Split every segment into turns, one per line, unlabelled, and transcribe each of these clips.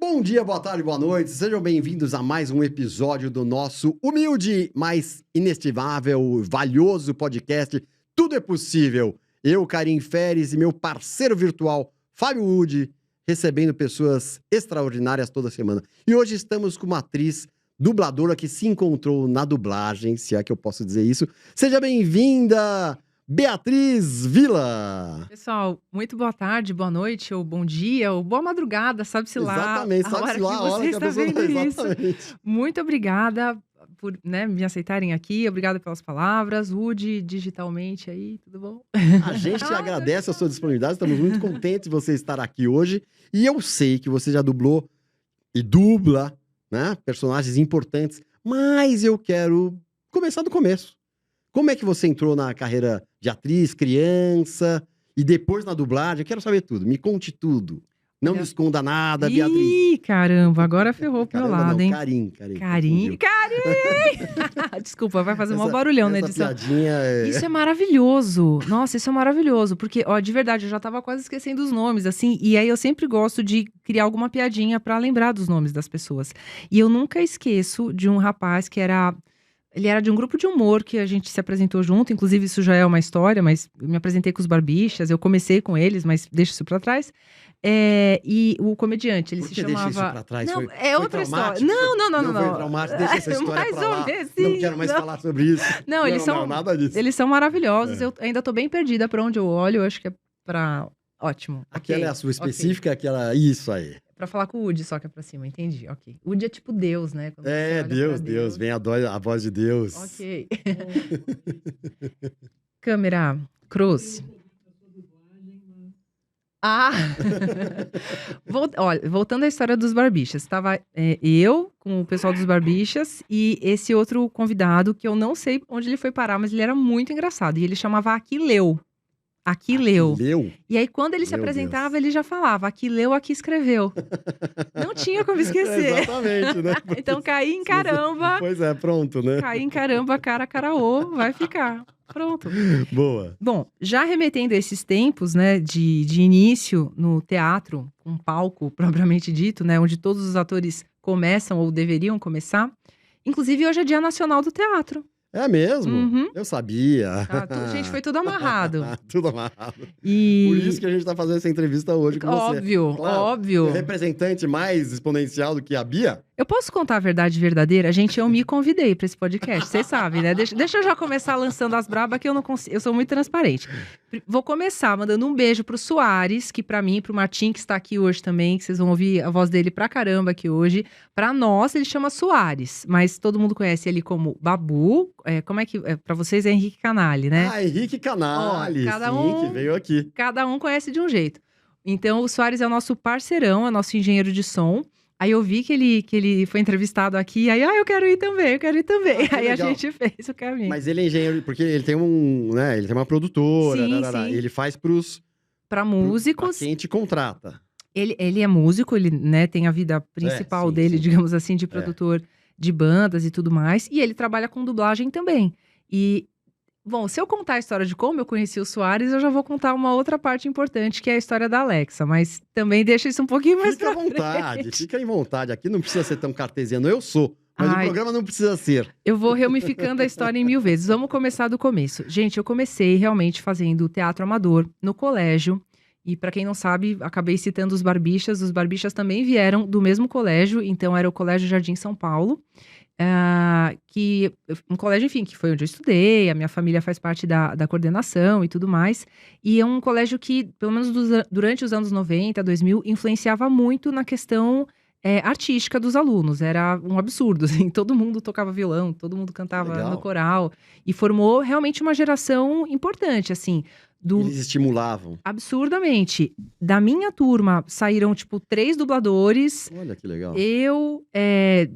Bom dia, boa tarde, boa noite. Sejam bem-vindos a mais um episódio do nosso humilde, mas inestimável, valioso podcast Tudo é Possível. Eu, Karim Feres, e meu parceiro virtual, Fábio Wood, recebendo pessoas extraordinárias toda semana. E hoje estamos com uma atriz dubladora que se encontrou na dublagem, se é que eu posso dizer isso. Seja bem-vinda, Beatriz Villa!
Pessoal, muito boa tarde, boa noite, ou bom dia, ou boa madrugada, sabe-se lá
Exatamente,
a
sabe-se
hora
lá a
que
hora
você
que a
está
pessoa...
vendo isso.
Exatamente.
Muito obrigada por me aceitarem aqui, obrigada pelas palavras, Woody, digitalmente aí, tudo bom?
A gente te agradece a sua disponibilidade, estamos muito contentes de você estar aqui hoje. E eu sei que você já dublou e dubla, né, personagens importantes, mas eu quero começar do começo. Como é que você entrou na carreira de atriz, criança, e depois na dublagem? Eu quero saber tudo, me conte tudo. Não me esconda nada, Beatriz.
Ih, caramba, agora ferrou pro meu
Caramba,
lado,
não,
hein?
Karim.
Karim! Desculpa, vai fazer um barulhão na edição.
Essa piadinha é...
Isso é maravilhoso. Nossa, isso é maravilhoso. Porque, ó, de verdade, eu já tava quase esquecendo os nomes, assim. E aí eu sempre gosto de criar alguma piadinha pra lembrar dos nomes das pessoas. E eu nunca esqueço de um rapaz que era... Ele era de um grupo de humor que a gente se apresentou junto. Inclusive, isso já é uma história, mas eu me apresentei com os Barbichas. Eu comecei com eles, mas deixa isso pra trás. E o comediante, ele
Por
se
que
chamava...
deixa isso pra trás?
Não,
foi
outra história.
traumático?
Não.
Foi traumático, deixa essa história
Mais
pra
ou
lá.
menos,
Não
sim,
quero mais
não.
falar sobre isso.
Não, eles são...
Não, nada disso.
Eles são maravilhosos.
É.
Eu ainda tô bem perdida pra onde eu olho. Eu acho que é pra... Ótimo.
Aquela
ok,
é a sua
ok.
específica, aquela... Isso aí.
Pra falar com o Woody, só que é pra cima, entendi. Ok. Woody é tipo Deus, né? Quando você olha pra
Deus. Vem a voz de Deus.
Ok. Câmera, Cruz. Ah! Olha, voltando à história dos Barbichas. Tava eu com o pessoal dos Barbichas e esse outro convidado, que eu não sei onde ele foi parar, mas ele era muito engraçado. E ele chamava Aquileu. Aquileu.
Leu?
E aí, quando ele se
Meu
apresentava,
Deus.
ele já falava, aqui leu, aqui escreveu. Não tinha como esquecer.
Exatamente, né?
Então, caí em caramba,
Pois é, pronto, né?
cara, caraô, vai ficar. Pronto.
Boa.
Bom, já remetendo a esses tempos, né, de início no teatro, um palco propriamente dito, né, onde todos os atores começam ou deveriam começar. Inclusive, hoje é Dia Nacional do Teatro.
É mesmo?
Uhum.
Eu sabia.
Tá? Gente, foi tudo amarrado.
Tudo amarrado.
E...
Por isso que a gente tá fazendo essa entrevista hoje com você.
Óbvio,
Claro,
óbvio.
representante mais exponencial do que a Bia?
Eu posso contar a verdade verdadeira? Gente, eu me convidei pra esse podcast, vocês sabem, né? Deixa eu já começar lançando as brabas que eu não consigo, eu sou muito transparente. Vou começar mandando um beijo pro Soares, que pra mim, pro Martim, que está aqui hoje também, que vocês vão ouvir a voz dele pra caramba aqui hoje. Pra nós, ele chama Soares, mas todo mundo conhece ele como Babu. Como é que... pra vocês é Henrique Canali, né?
Ah, Henrique Canali, sim, que veio aqui.
Cada um conhece de um jeito. Então, o Soares é o nosso parceirão, é nosso engenheiro de som. Aí eu vi que ele foi entrevistado aqui, aí, eu quero ir também. Aí
legal.
a gente fez o caminho.
Mas ele é engenheiro, porque ele tem ele tem uma produtora,
Sim,
sim.
sim.
Ele faz
Pra músicos,
pra quem te contrata.
ele é músico, ele, né, tem a vida principal
sim,
dele,
sim.
digamos assim, de produtor de bandas e tudo mais. E ele trabalha com dublagem também. E, bom, se eu contar a história de como eu conheci o Soares, eu já vou contar uma outra parte importante, que é a história da Alexa. Mas também deixa isso um pouquinho mais
Fica à
pra
vontade,
frente.
fica em vontade. Aqui não precisa ser tão cartesiano, eu sou. Mas
Ai.
o programa não precisa ser.
Eu vou ramificando a história em 1000 vezes. Vamos começar do começo. Gente, eu comecei realmente fazendo teatro amador no colégio. E pra quem não sabe, acabei citando os Barbichas. Os Barbichas também vieram do mesmo colégio. Então, era o Colégio Jardim São Paulo. Um colégio, enfim, que foi onde eu estudei. A minha família faz parte da coordenação e tudo mais. E é um colégio que, pelo menos durante os anos 90, 2000, influenciava muito na questão... artística dos alunos, era um absurdo, assim, todo mundo tocava violão, todo mundo cantava
Legal.
no coral, e formou realmente uma geração importante, assim,
Eles estimulavam.
absurdamente. Da minha turma, saíram, 3 dubladores,
Olha que legal.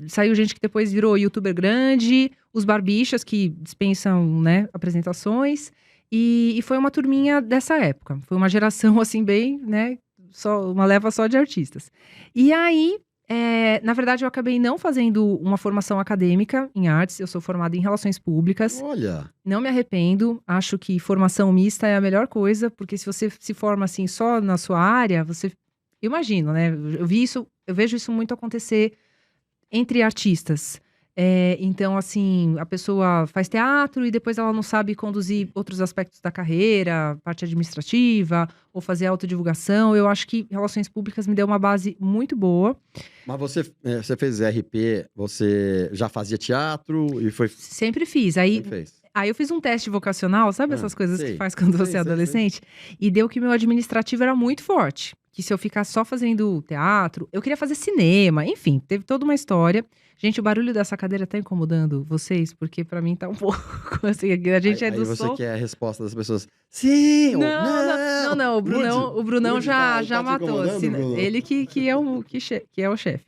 saiu gente que depois virou youtuber grande, os Barbichas, que dispensam, né, apresentações, e foi uma turminha dessa época, foi uma geração, assim, bem, né, uma leva só de artistas. E aí, na verdade, eu acabei não fazendo uma formação acadêmica em artes. Eu sou formada em relações públicas.
Olha.
Não me arrependo. Acho que formação mista é a melhor coisa. Porque se você se forma assim só na sua área, você... Eu imagino, né? Eu vi isso eu vejo isso muito acontecer entre artistas. Então, assim, a pessoa faz teatro e depois ela não sabe conduzir outros aspectos da carreira, parte administrativa, ou fazer autodivulgação. Eu acho que relações públicas me deu uma base muito boa.
Mas você fez RP, você já fazia teatro e foi...
Sempre fiz. Aí eu fiz um teste vocacional, sabe essas coisas que faz quando você é adolescente? E deu que meu administrativo era muito forte. Que se eu ficar só fazendo teatro, eu queria fazer cinema, enfim, teve toda uma história. Gente, o barulho dessa cadeira tá incomodando vocês? Porque pra mim tá um pouco assim, a gente
aí
do
você
som.
quer a resposta das pessoas, sim ou não?
Não, o Brunão já matou. Assim,
Bruno?
ele que é o chefe.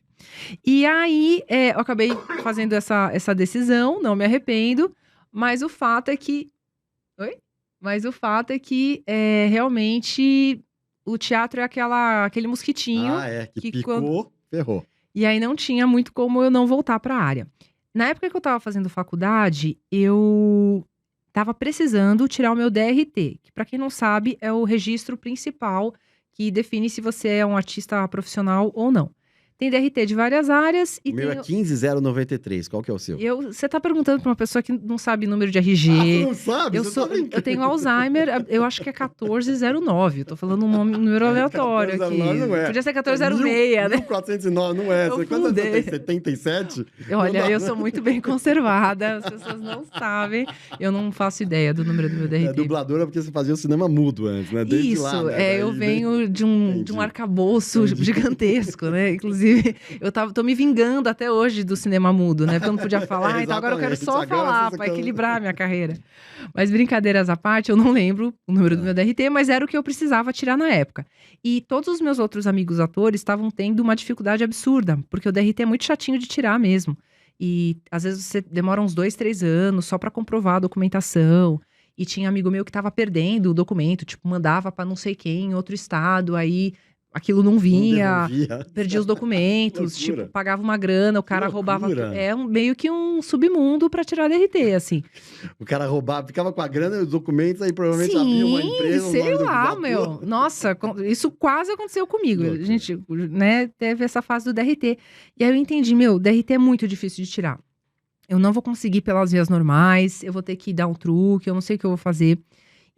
E aí, eu acabei fazendo essa decisão, não me arrependo, mas o fato é que... Oi? Mas o fato é que, realmente... O teatro é aquele mosquitinho.
Que picou, ferrou.
E aí não tinha muito como eu não voltar para a área. Na época que eu estava fazendo faculdade, eu estava precisando tirar o meu DRT, que para quem não sabe é o registro principal que define se você é um artista profissional ou não. Tem DRT de várias áreas e
o meu é 15093, qual que é o seu?
Você tá perguntando pra uma pessoa que não sabe número de RG.
Você não sabe?
Eu tenho Alzheimer, eu acho que é 1409. Eu tô falando um número aleatório
1409
aqui.
não é.
Podia ser 1406, né?
1409 não é. Quantos anos você tem? 77?
Olha, eu sou muito bem conservada. As pessoas não sabem. Eu não faço ideia do número do meu DRT.
Dubladora porque você fazia o cinema mudo antes, né? Desde
Isso,
lá, né?
Eu venho de um arcabouço gigantesco, né? Inclusive, eu tô me vingando até hoje do cinema mudo, né? Porque eu não podia falar, então agora eu quero só falar pra equilibrar a minha carreira. Mas brincadeiras à parte, eu não lembro o número do meu DRT, mas era o que eu precisava tirar na época. E todos os meus outros amigos atores estavam tendo uma dificuldade absurda, porque o DRT é muito chatinho de tirar mesmo. E às vezes você demora uns 2, 3 anos só pra comprovar a documentação. E tinha amigo meu que tava perdendo o documento, tipo, mandava pra não sei quem em outro estado, aí... Aquilo não vinha, perdia os documentos, tipo, pagava uma grana, o cara roubava. Meio que um submundo pra tirar DRT, assim.
O cara roubava, ficava com a grana e os documentos, aí provavelmente abria uma empresa.
Sei lá, meu. Nossa, isso quase aconteceu comigo. A gente, né, teve essa fase do DRT. E aí eu entendi, DRT é muito difícil de tirar. Eu não vou conseguir pelas vias normais, eu vou ter que dar um truque, eu não sei o que eu vou fazer.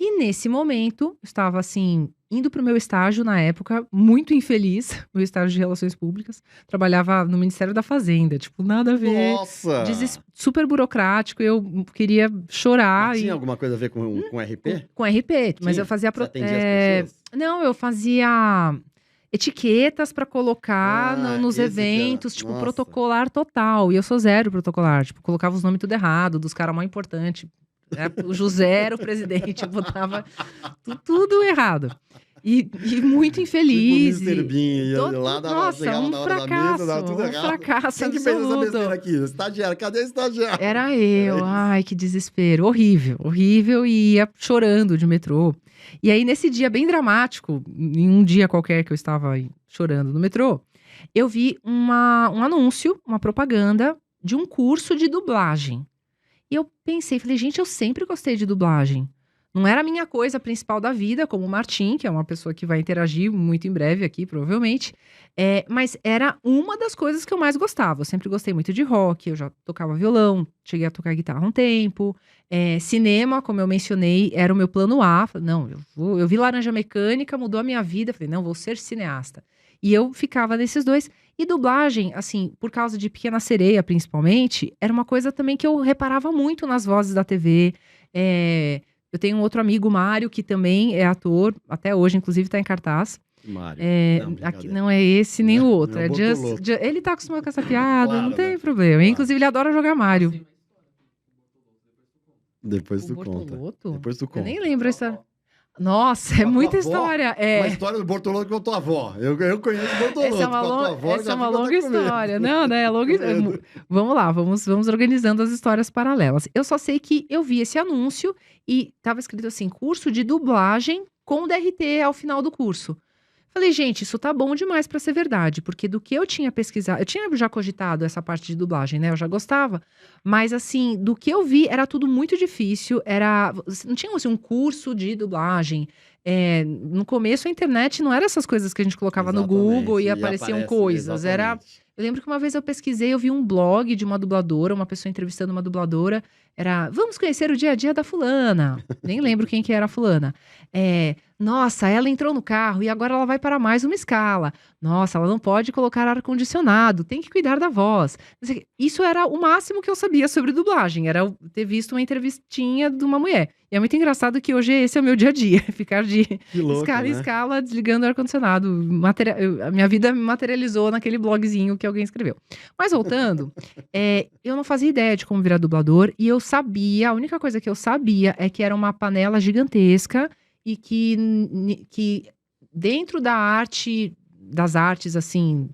E nesse momento, eu estava assim, indo pro meu estágio na época, muito infeliz, meu estágio de Relações Públicas. Trabalhava no Ministério da Fazenda, tipo, nada a ver.
Nossa!
Super burocrático, eu queria chorar.
Mas tinha alguma coisa a ver com RP?
Com RP, mas eu fazia...
Você atendia as pessoas?
Não, eu fazia etiquetas pra colocar nos eventos, tipo, protocolar total. E eu sou zero protocolar, tipo, colocava os nomes tudo errado, dos caras mais importantes. O José era o presidente, eu botava tudo errado. E muito infeliz.
Tipo o Mr. Bean, lá
nossa, um fracasso, fracasso
Quem que fez essa besteira aqui? Estagiário, cadê o estagiário?
Era eu, ai, que desespero, horrível, e ia chorando de metrô. E aí, nesse dia bem dramático, em um dia qualquer que eu estava chorando no metrô, eu vi um anúncio, uma propaganda de um curso de dublagem. E eu pensei, falei, gente, eu sempre gostei de dublagem. Não era a minha coisa principal da vida, como o Martim, que é uma pessoa que vai interagir muito em breve aqui, provavelmente. Mas era uma das coisas que eu mais gostava. Eu sempre gostei muito de rock, eu já tocava violão, cheguei a tocar guitarra um tempo. Cinema, como eu mencionei, era o meu plano A. Falei, não, eu vi Laranja Mecânica, mudou a minha vida. Falei, não, vou ser cineasta. E eu ficava nesses dois. E dublagem, assim, por causa de Pequena Sereia, principalmente, era uma coisa também que eu reparava muito nas vozes da TV. Eu tenho um outro amigo, Mário, que também é ator, até hoje, inclusive, tá em cartaz.
Mário.
Não é esse nem o outro.
Não,
Ele tá acostumado com essa piada,
Claro,
não tem
né?
problema.
Claro.
Inclusive, ele adora jogar Mário.
Depois tu
Bortolotto?
conta.
Eu nem lembro essa. Nossa, é muita história.
Uma história do Bortolotto com a tua avó. Eu conheço o Bortolotto.
Essa é uma longa história. Não, né? É longa história. Vamos lá, vamos organizando as histórias paralelas. Eu só sei que eu vi esse anúncio e tava escrito assim, curso de dublagem com DRT ao final do curso. Falei, gente, isso tá bom demais pra ser verdade, porque do que eu tinha pesquisado, eu tinha já cogitado essa parte de dublagem, né? Eu já gostava, mas assim, do que eu vi, era tudo muito difícil, não tinha assim, um curso de dublagem, No começo a internet não era essas coisas que a gente colocava no Google e apareciam coisas. Eu lembro que uma vez eu pesquisei, eu vi um blog de uma dubladora, uma pessoa entrevistando uma dubladora. Era, vamos conhecer o dia a dia da fulana. Nem lembro quem que era a fulana. Nossa, ela entrou no carro e agora ela vai para mais uma escala. Nossa, ela não pode colocar ar-condicionado, tem que cuidar da voz. Isso era o máximo que eu sabia sobre dublagem, era ter visto uma entrevistinha de uma mulher. E é muito engraçado que hoje esse é o meu dia a dia, ficar de escala em escala, desligando o ar-condicionado. A minha vida me materializou naquele blogzinho que alguém escreveu. Mas voltando, eu não fazia ideia de como virar dublador, e eu sabia, a única coisa que eu sabia é que era uma panela gigantesca, e que dentro das artes, assim,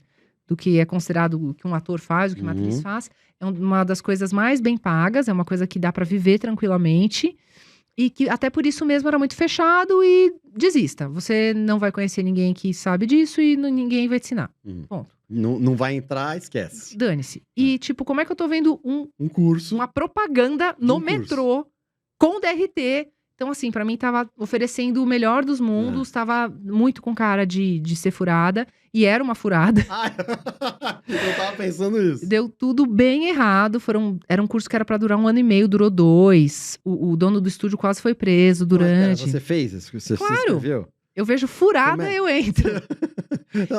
do que é considerado o que um ator faz, o que uma atriz faz, é uma das coisas mais bem pagas, é uma coisa que dá pra viver tranquilamente, e que até por isso mesmo era muito fechado, e desista. Você não vai conhecer ninguém que sabe disso e ninguém vai te ensinar. Ponto.
Não vai entrar, esquece.
Dane-se. E tipo, como é que eu tô vendo
um curso,
uma propaganda no metrô com DRT? Então, assim, pra mim tava oferecendo o melhor dos mundos, tava muito com cara de ser furada, e era uma furada.
Eu tava pensando isso.
Deu tudo bem errado, era um curso que era pra durar 1 ano e meio, durou 2. O dono do estúdio quase foi preso durante.
Mas, você fez isso? Você
claro.
Escreveu?
Eu vejo furada, eu entro.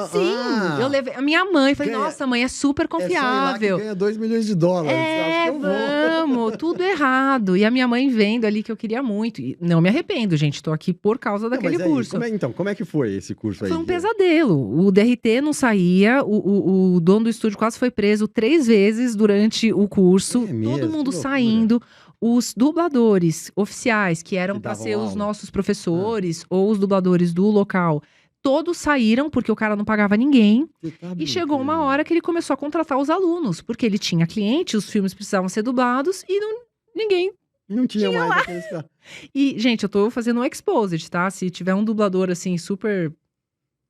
Sim, eu levei a minha mãe, falei, nossa, mãe, é super confiável.
É só ir lá que ganha $2 milhões. Acho que eu
vamos, tudo errado. E a minha mãe vendo ali que eu queria muito. E não me arrependo, gente, tô aqui por causa daquele curso.
Como é que foi esse curso aí?
Foi um pesadelo. O DRT não saía, o dono do estúdio quase foi preso 3 vezes durante o curso. Todo mundo saindo. Os dubladores oficiais, que eram para ser os nossos professores ou os dubladores do local, todos saíram porque o cara não pagava ninguém. E chegou uma hora que ele começou a contratar os alunos, porque ele tinha cliente, os filmes precisavam ser dublados e ninguém
não tinha mais
lá. E, gente, eu tô fazendo um exposed, tá? Se tiver um dublador assim super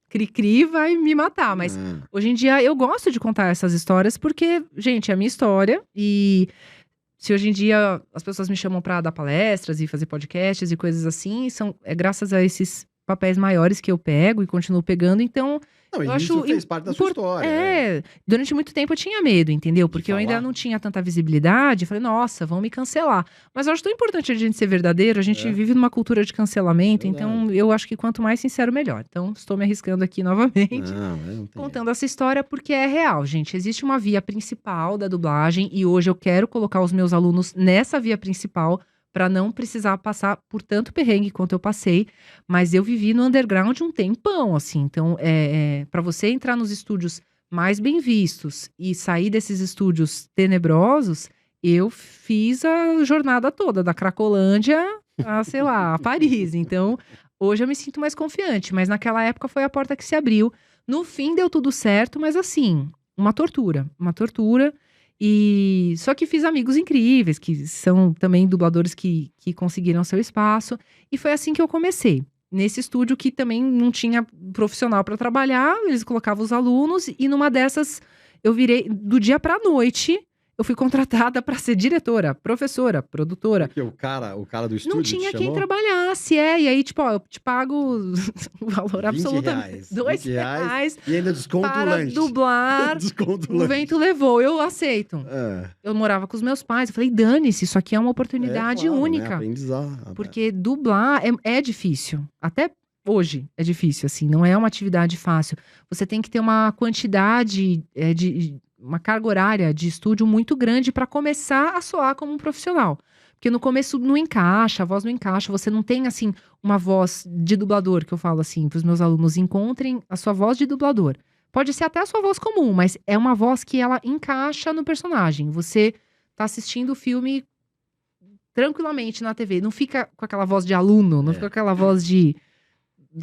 cri-cri, vai me matar. Mas hoje em dia eu gosto de contar essas histórias porque, gente, é a minha história. E se hoje em dia as pessoas me chamam pra dar palestras e fazer podcasts e coisas assim, é graças a esses papéis maiores que eu pego e continuo pegando, então eu acho
isso fez parte da sua história.
Durante muito tempo eu tinha medo, entendeu? Porque eu ainda não tinha tanta visibilidade, falei, nossa, vão me cancelar. Mas eu acho tão importante a gente ser verdadeiro, a gente vive numa cultura de cancelamento, então eu acho que quanto mais sincero, melhor. Então, estou me arriscando aqui novamente, contando essa história, porque é real, gente. Existe uma via principal da dublagem, e hoje eu quero colocar os meus alunos nessa via principal, para não precisar passar por tanto perrengue quanto eu passei, mas eu vivi no underground um tempão, assim, então para você entrar nos estúdios mais bem vistos e sair desses estúdios tenebrosos, eu fiz a jornada toda, da Cracolândia a, sei lá, a Paris, então hoje eu me sinto mais confiante, mas naquela época foi a porta que se abriu, no fim deu tudo certo, mas assim, uma tortura, e só que fiz amigos incríveis, que são também dubladores que conseguiram seu espaço. E foi assim que eu comecei. Nesse estúdio que também não tinha profissional para trabalhar, eles colocavam os alunos. E numa dessas, eu virei, do dia pra noite, eu fui contratada para ser diretora, professora, produtora.
Porque o cara do estúdio
não tinha quem trabalhasse, e aí, tipo, ó, eu te pago o valor absolutamente. R$2.
E ainda desconto o lanche.
Para dublar, o vento levou, eu aceito. Eu morava com os meus pais, eu falei, dane-se, isso aqui é uma oportunidade única.
Né?
Porque dublar é difícil, até hoje é difícil, assim, não é uma atividade fácil. Você tem que ter uma quantidade uma carga horária de estúdio muito grande para começar a soar como um profissional. Porque no começo não encaixa, a voz não encaixa, você não tem, assim, uma voz de dublador, que eu falo assim, para os meus alunos, encontrem a sua voz de dublador. Pode ser até a sua voz comum, mas é uma voz que ela encaixa no personagem. Você tá assistindo o filme tranquilamente na TV, não fica com aquela voz de aluno, não fica com aquela voz de...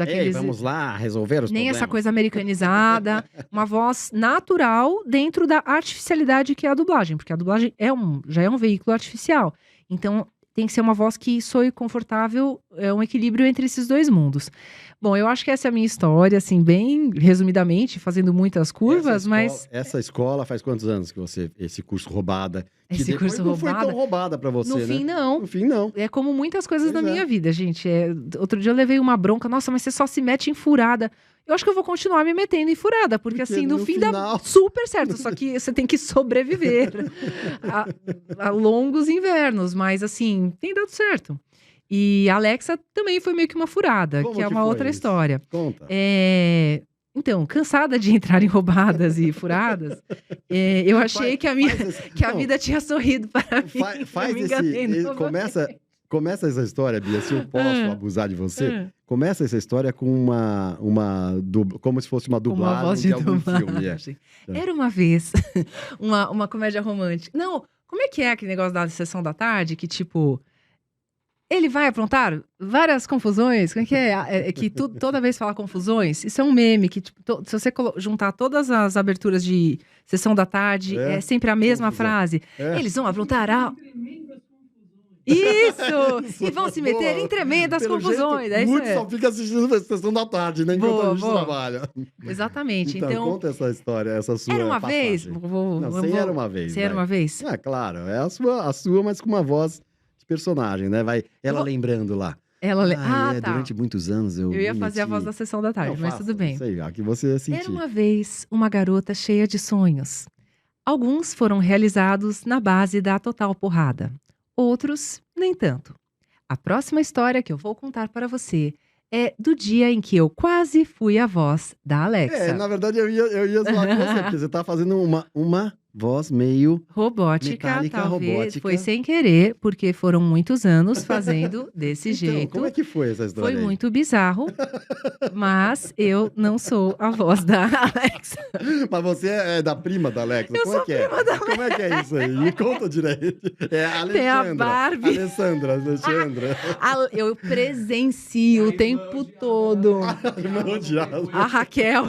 Ei, vamos lá resolver os
nem
problemas.
essa coisa americanizada, uma voz natural dentro da artificialidade que é a dublagem, porque a dublagem já é um veículo artificial. Então, tem que ser uma voz que soe confortável, é um equilíbrio entre esses dois mundos. Bom, eu acho que essa é a minha história, assim, bem resumidamente, fazendo muitas curvas, mas...
Essa escola faz quantos anos que você... Esse curso roubada... Que
Esse
depois
curso
não foi
roubada...
tão roubada pra você,
No
né?
fim, não.
No fim, não.
É como muitas coisas
Pois
na
é.
minha vida, gente. Outro dia eu levei uma bronca. Nossa, mas você só se mete em furada. Eu acho que eu vou continuar me metendo em furada, porque
Porque
assim, no
no
fim dá
final-
super certo. Só que você tem que sobreviver a longos invernos. Mas assim, tem dado certo. E a Alexa também foi meio que uma furada,
Como
que é
que
uma
foi
outra
isso?
história.
Conta.
Então, cansada de entrar em roubadas e furadas, eu achei que a
Não,
vida tinha sorrido para mim.
Faz
eu me
esse...
enganei novamente.
Começa essa história, Bia, se eu posso abusar de você. Começa essa história com como se fosse uma dublagem
Uma voz de
algum filme.
dublagem. Era uma vez uma comédia romântica. Não, como é que é aquele negócio da sessão da tarde que, tipo, ele vai aprontar várias confusões? Como é que é? É que toda vez fala confusões? Isso é um meme que, tipo, se você juntar todas as aberturas de sessão da tarde, é sempre a mesma
confusão.
frase.
É.
Eles vão aprontar Isso! E vão se meter em tremendas
Pelo
confusões.
Jeito,
É isso
muitos
aí.
só ficam assistindo a sessão da tarde, né? Enquanto
Boa,
a gente
boa.
trabalha.
Exatamente.
Então, conta essa história, essa sua
Era uma
passagem.
vez?
Era uma vez.
Se era uma vez?
É, claro. É a sua, mas com uma voz de personagem, né? Vai ela lembrando lá.
Tá.
Durante muitos anos eu
ia
me
fazer a voz
meti-
da sessão da tarde,
Não,
mas
faça,
tudo bem.
Isso aí, a que você sentir.
Era uma vez uma garota cheia de sonhos. Alguns foram realizados na base da total porrada. Outros, nem tanto. A próxima história que eu vou contar para você é do dia em que eu quase fui a voz da Alexa.
Na verdade, eu ia zoar com você, porque você tá fazendo uma voz meio...
Robótica,
Metálica,
talvez.
robótica.
Foi sem querer, porque foram muitos anos fazendo desse
Então,
jeito.
como é que foi essa história
Foi
aí?
muito bizarro, mas eu não sou a voz da Alexa.
Mas você é da prima da Alexa?
Eu
Como
sou
é que é?
prima da
Como é que é isso aí? Me conta direito. É a Alexandra.
Tem a Barbie.
Alexandra.
Eu presencio o tempo todo.
Irmão de Asa.
A Raquel.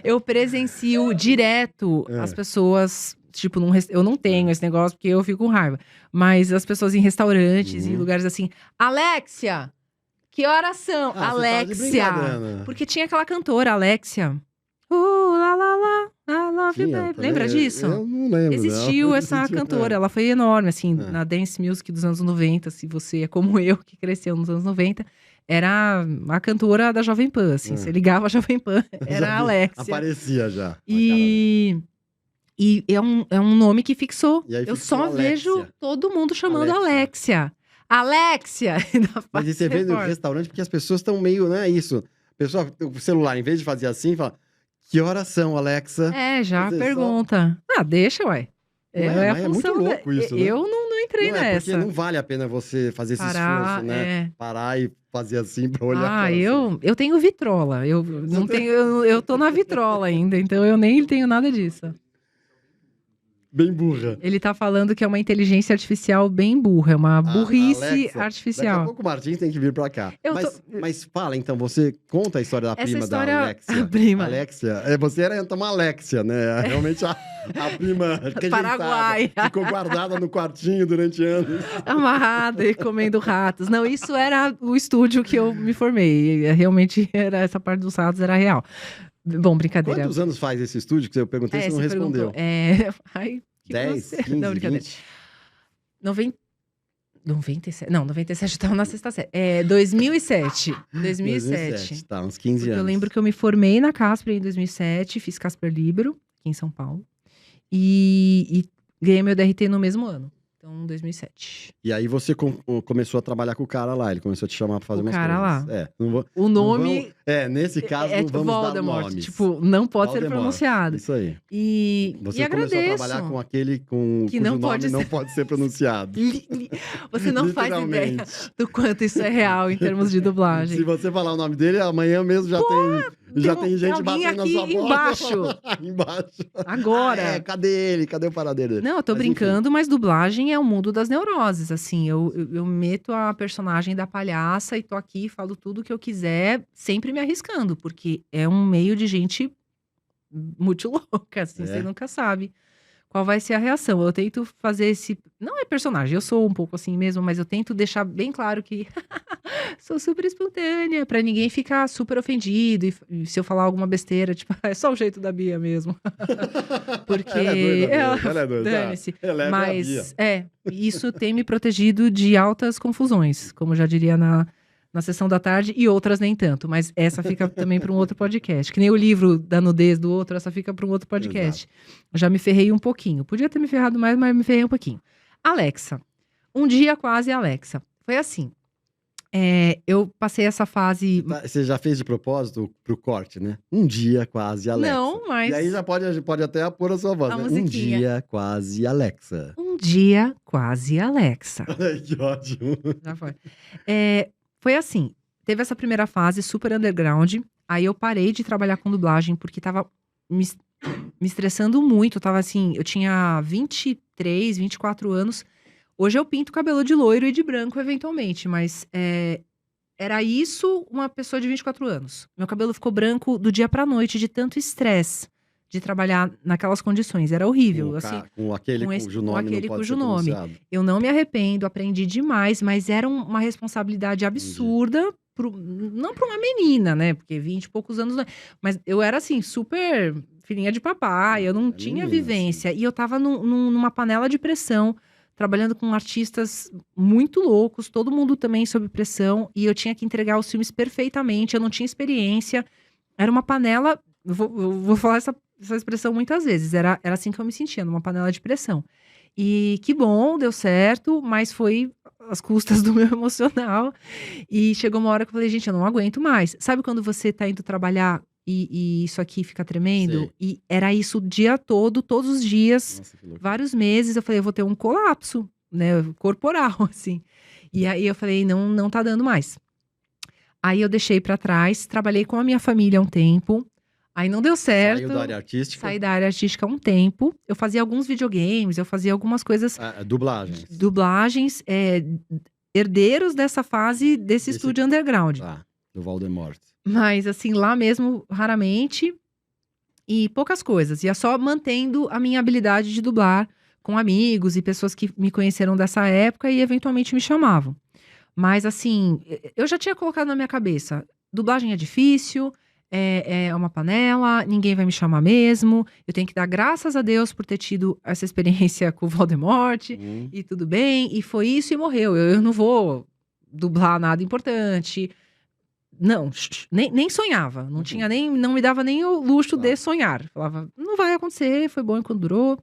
Eu presencio direto as pessoas. Tipo, eu não tenho esse negócio porque eu fico com raiva. Mas as pessoas em restaurantes, em lugares assim. Alexia! Que horas são?
Você tá de
Alexia!
brincadeira, né?
Porque tinha aquela cantora, Alexia. La la la, I love you,
Tinha
baby.
também?
Lembra disso?
Eu não lembro.
Existiu
não.
essa
Existiu,
cantora, ela foi enorme, assim,
É.
na dance music dos anos 90, se você é como eu, que cresceu nos anos 90, era a cantora da Jovem Pan, assim, você ligava a Jovem Pan, era
Já
a
vi,
Alexia.
Aparecia já.
E é um nome que fixou.
E aí
Eu
fixou
só
Alexia.
vejo todo mundo chamando
Alexia.
Alexia. Ainda
Mas e
faz
você vê no
reforço.
restaurante porque as pessoas estão meio, né, isso. Pessoal, o celular, em vez de fazer assim, fala, que horas são, Alexa?
Já
Você
pergunta. Deixa, ué.
Ué,
a
mas é muito
função
louco isso, né?
Eu não entrei
Não é,
nessa.
porque não vale a pena você fazer esse
Parar,
esforço, né? Parar e fazer assim pra olhar. que horas são.
eu tenho vitrola. Eu não tenho, eu tô na vitrola ainda, então eu nem tenho nada disso.
Bem burra.
Ele tá falando que é uma inteligência artificial bem burra, é uma burrice
Alexa, Daqui a
artificial.
pouco o Martins tem que vir pra cá.
Eu
Mas fala, então, você conta a história da
Essa
prima
história-
da Alexia.
a prima.
Alexia. Você era então uma Alexia, né? Realmente a prima rejeitada.
Paraguai.
Ficou guardada no quartinho durante anos.
Amarrada e comendo ratos. Não, isso era o estúdio que eu me formei. Realmente era essa parte dos ratos era real. Bom, brincadeira.
Quantos anos faz esse estúdio que eu perguntei, você não respondeu?
Ai, que
10,
grosseiro.
15,
Não, brincadeira.
20?
97. Não, 97 eu tava na sexta série. 2007. 2007.
Tá, uns 15
Porque
anos.
eu lembro que eu me formei na Casper em 2007, fiz Casper Libro, aqui em São Paulo. E ganhei meu DRT no mesmo ano. Então, 2007.
E aí você começou a trabalhar com o cara lá, ele começou a te chamar pra fazer
O
umas
cara
coisas.
lá.
Não vou,
O nome
nesse caso,
é
não vamos
Voldemort.
dar nomes.
Tipo, não pode ser
Voldemort,
pronunciado.
Isso aí.
E
Você
agradeço.
começou a trabalhar com aquele cujo
não
nome
pode
não
ser-
pode ser pronunciado.
Você não faz ideia
Literalmente.
do quanto isso é real em termos de dublagem.
Se você falar o nome dele, amanhã mesmo já tem gente
alguém
batendo na
aqui
sua porta.
embaixo.
Embaixo.
Agora.
Cadê ele? Cadê o paradeiro dele?
Não, eu tô
Mas,
brincando, mas dublagem é o mundo das neuroses, assim. Eu meto a personagem da palhaça e tô aqui, falo tudo o que eu quiser, sempre me arriscando, porque é um meio de gente muito louca, assim,
É.
você nunca sabe qual vai ser a reação. Eu tento fazer esse... Não é personagem, eu sou um pouco assim mesmo, mas eu tento deixar bem claro que sou super espontânea, pra ninguém ficar super ofendido. E se eu falar alguma besteira, tipo, é só o jeito da Bia mesmo. Porque...
Ela é doida.
Dane-se.
Ela é a Bia.
Mas, isso tem me protegido de altas confusões, como eu já diria na sessão da tarde, e outras nem tanto. Mas essa fica também para um outro podcast. Que nem o livro da nudez do outro, essa fica para um outro podcast. Já me ferrei um pouquinho. Podia ter me ferrado mais, mas me ferrei um pouquinho. Alexa. Um dia quase Alexa. Foi assim. Eu passei essa fase...
Você já fez de propósito pro corte, né? Um dia quase Alexa.
Não, mas...
E aí já pode até pôr a sua voz, né? Um dia quase Alexa.
Um dia quase Alexa.
Que ótimo.
Já foi. Foi assim, teve essa primeira fase super underground, aí eu parei de trabalhar com dublagem porque tava me estressando muito, tava assim, eu tinha 23, 24 anos, hoje eu pinto cabelo de loiro e de branco eventualmente, mas era isso uma pessoa de 24 anos. Meu cabelo ficou branco do dia pra noite de tanto estresse de trabalhar naquelas condições, era horrível.
Com aquele cujo nome não pode ser pronunciado.
Eu não me arrependo, aprendi demais, mas era uma responsabilidade absurda, não para uma menina, né? Porque 20 e poucos anos, mas eu era assim, super filhinha de papai, eu não tinha vivência. Assim. E eu tava numa panela de pressão, trabalhando com artistas muito loucos, todo mundo também sob pressão, e eu tinha que entregar os filmes perfeitamente, eu não tinha experiência, era uma panela, eu vou falar essa expressão muitas vezes, era assim que eu me sentia, numa panela de pressão. E que bom, deu certo, mas foi às custas do meu emocional. E chegou uma hora que eu falei, gente, eu não aguento mais. Sabe quando você tá indo trabalhar e isso aqui fica tremendo? Sei. E era isso o dia todo, todos os dias, nossa, vários meses. Eu falei, eu vou ter um colapso, né, corporal, assim. E aí eu falei, não tá dando mais. Aí eu deixei pra trás, trabalhei com a minha família há um tempo. Aí não deu certo.
Saiu da área artística?
Saí da área artística há um tempo. Eu fazia alguns videogames, eu fazia algumas coisas...
Dublagens.
Dublagens, herdeiros dessa fase desse estúdio underground.
Do Voldemort.
Mas assim, lá mesmo, raramente. E poucas coisas. Ia só mantendo a minha habilidade de dublar com amigos e pessoas que me conheceram dessa época e eventualmente me chamavam. Mas assim, eu já tinha colocado na minha cabeça, dublagem é difícil... É uma panela, ninguém vai me chamar mesmo. Eu tenho que dar graças a Deus por ter tido essa experiência com o Voldemort. E tudo bem, e foi isso e morreu. Eu não vou dublar nada importante. Não, nem sonhava. Não tinha não me dava nem o luxo de sonhar. Falava, não vai acontecer, foi bom enquanto durou.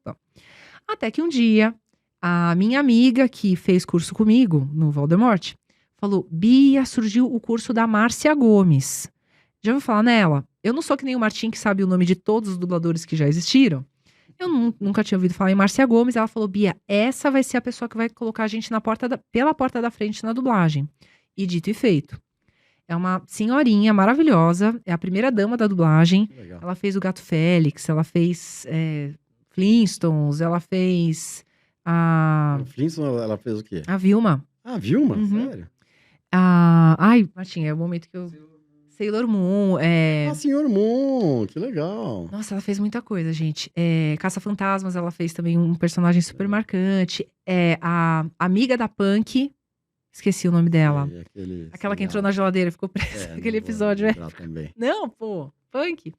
Até que um dia, a minha amiga que fez curso comigo no Voldemort falou, Bia, surgiu o curso da Márcia Gomes. Já ouviu falar nela? Eu não sou que nem o Martim, que sabe o nome de todos os dubladores que já existiram. Eu nunca tinha ouvido falar em Márcia Gomes. Ela falou, Bia, essa vai ser a pessoa que vai colocar a gente pela porta da frente na dublagem. E dito e feito. É uma senhorinha maravilhosa. É a primeira dama da dublagem. Legal. Ela fez o Gato Félix, ela fez Flintstones, ela fez a...
Flintstones, ela fez o quê?
A Vilma.
Ah, Vilma? Sério?
Ai, Martim, é o momento que eu... Sailor Moon,
Senhor Moon, que legal.
Nossa, ela fez muita coisa, gente. Caça-Fantasmas, ela fez também um personagem super marcante. A amiga da Punk, esqueci o nome dela. Aquela que entrou na geladeira e ficou presa. Aquele episódio,
também.
Não, pô, Punk.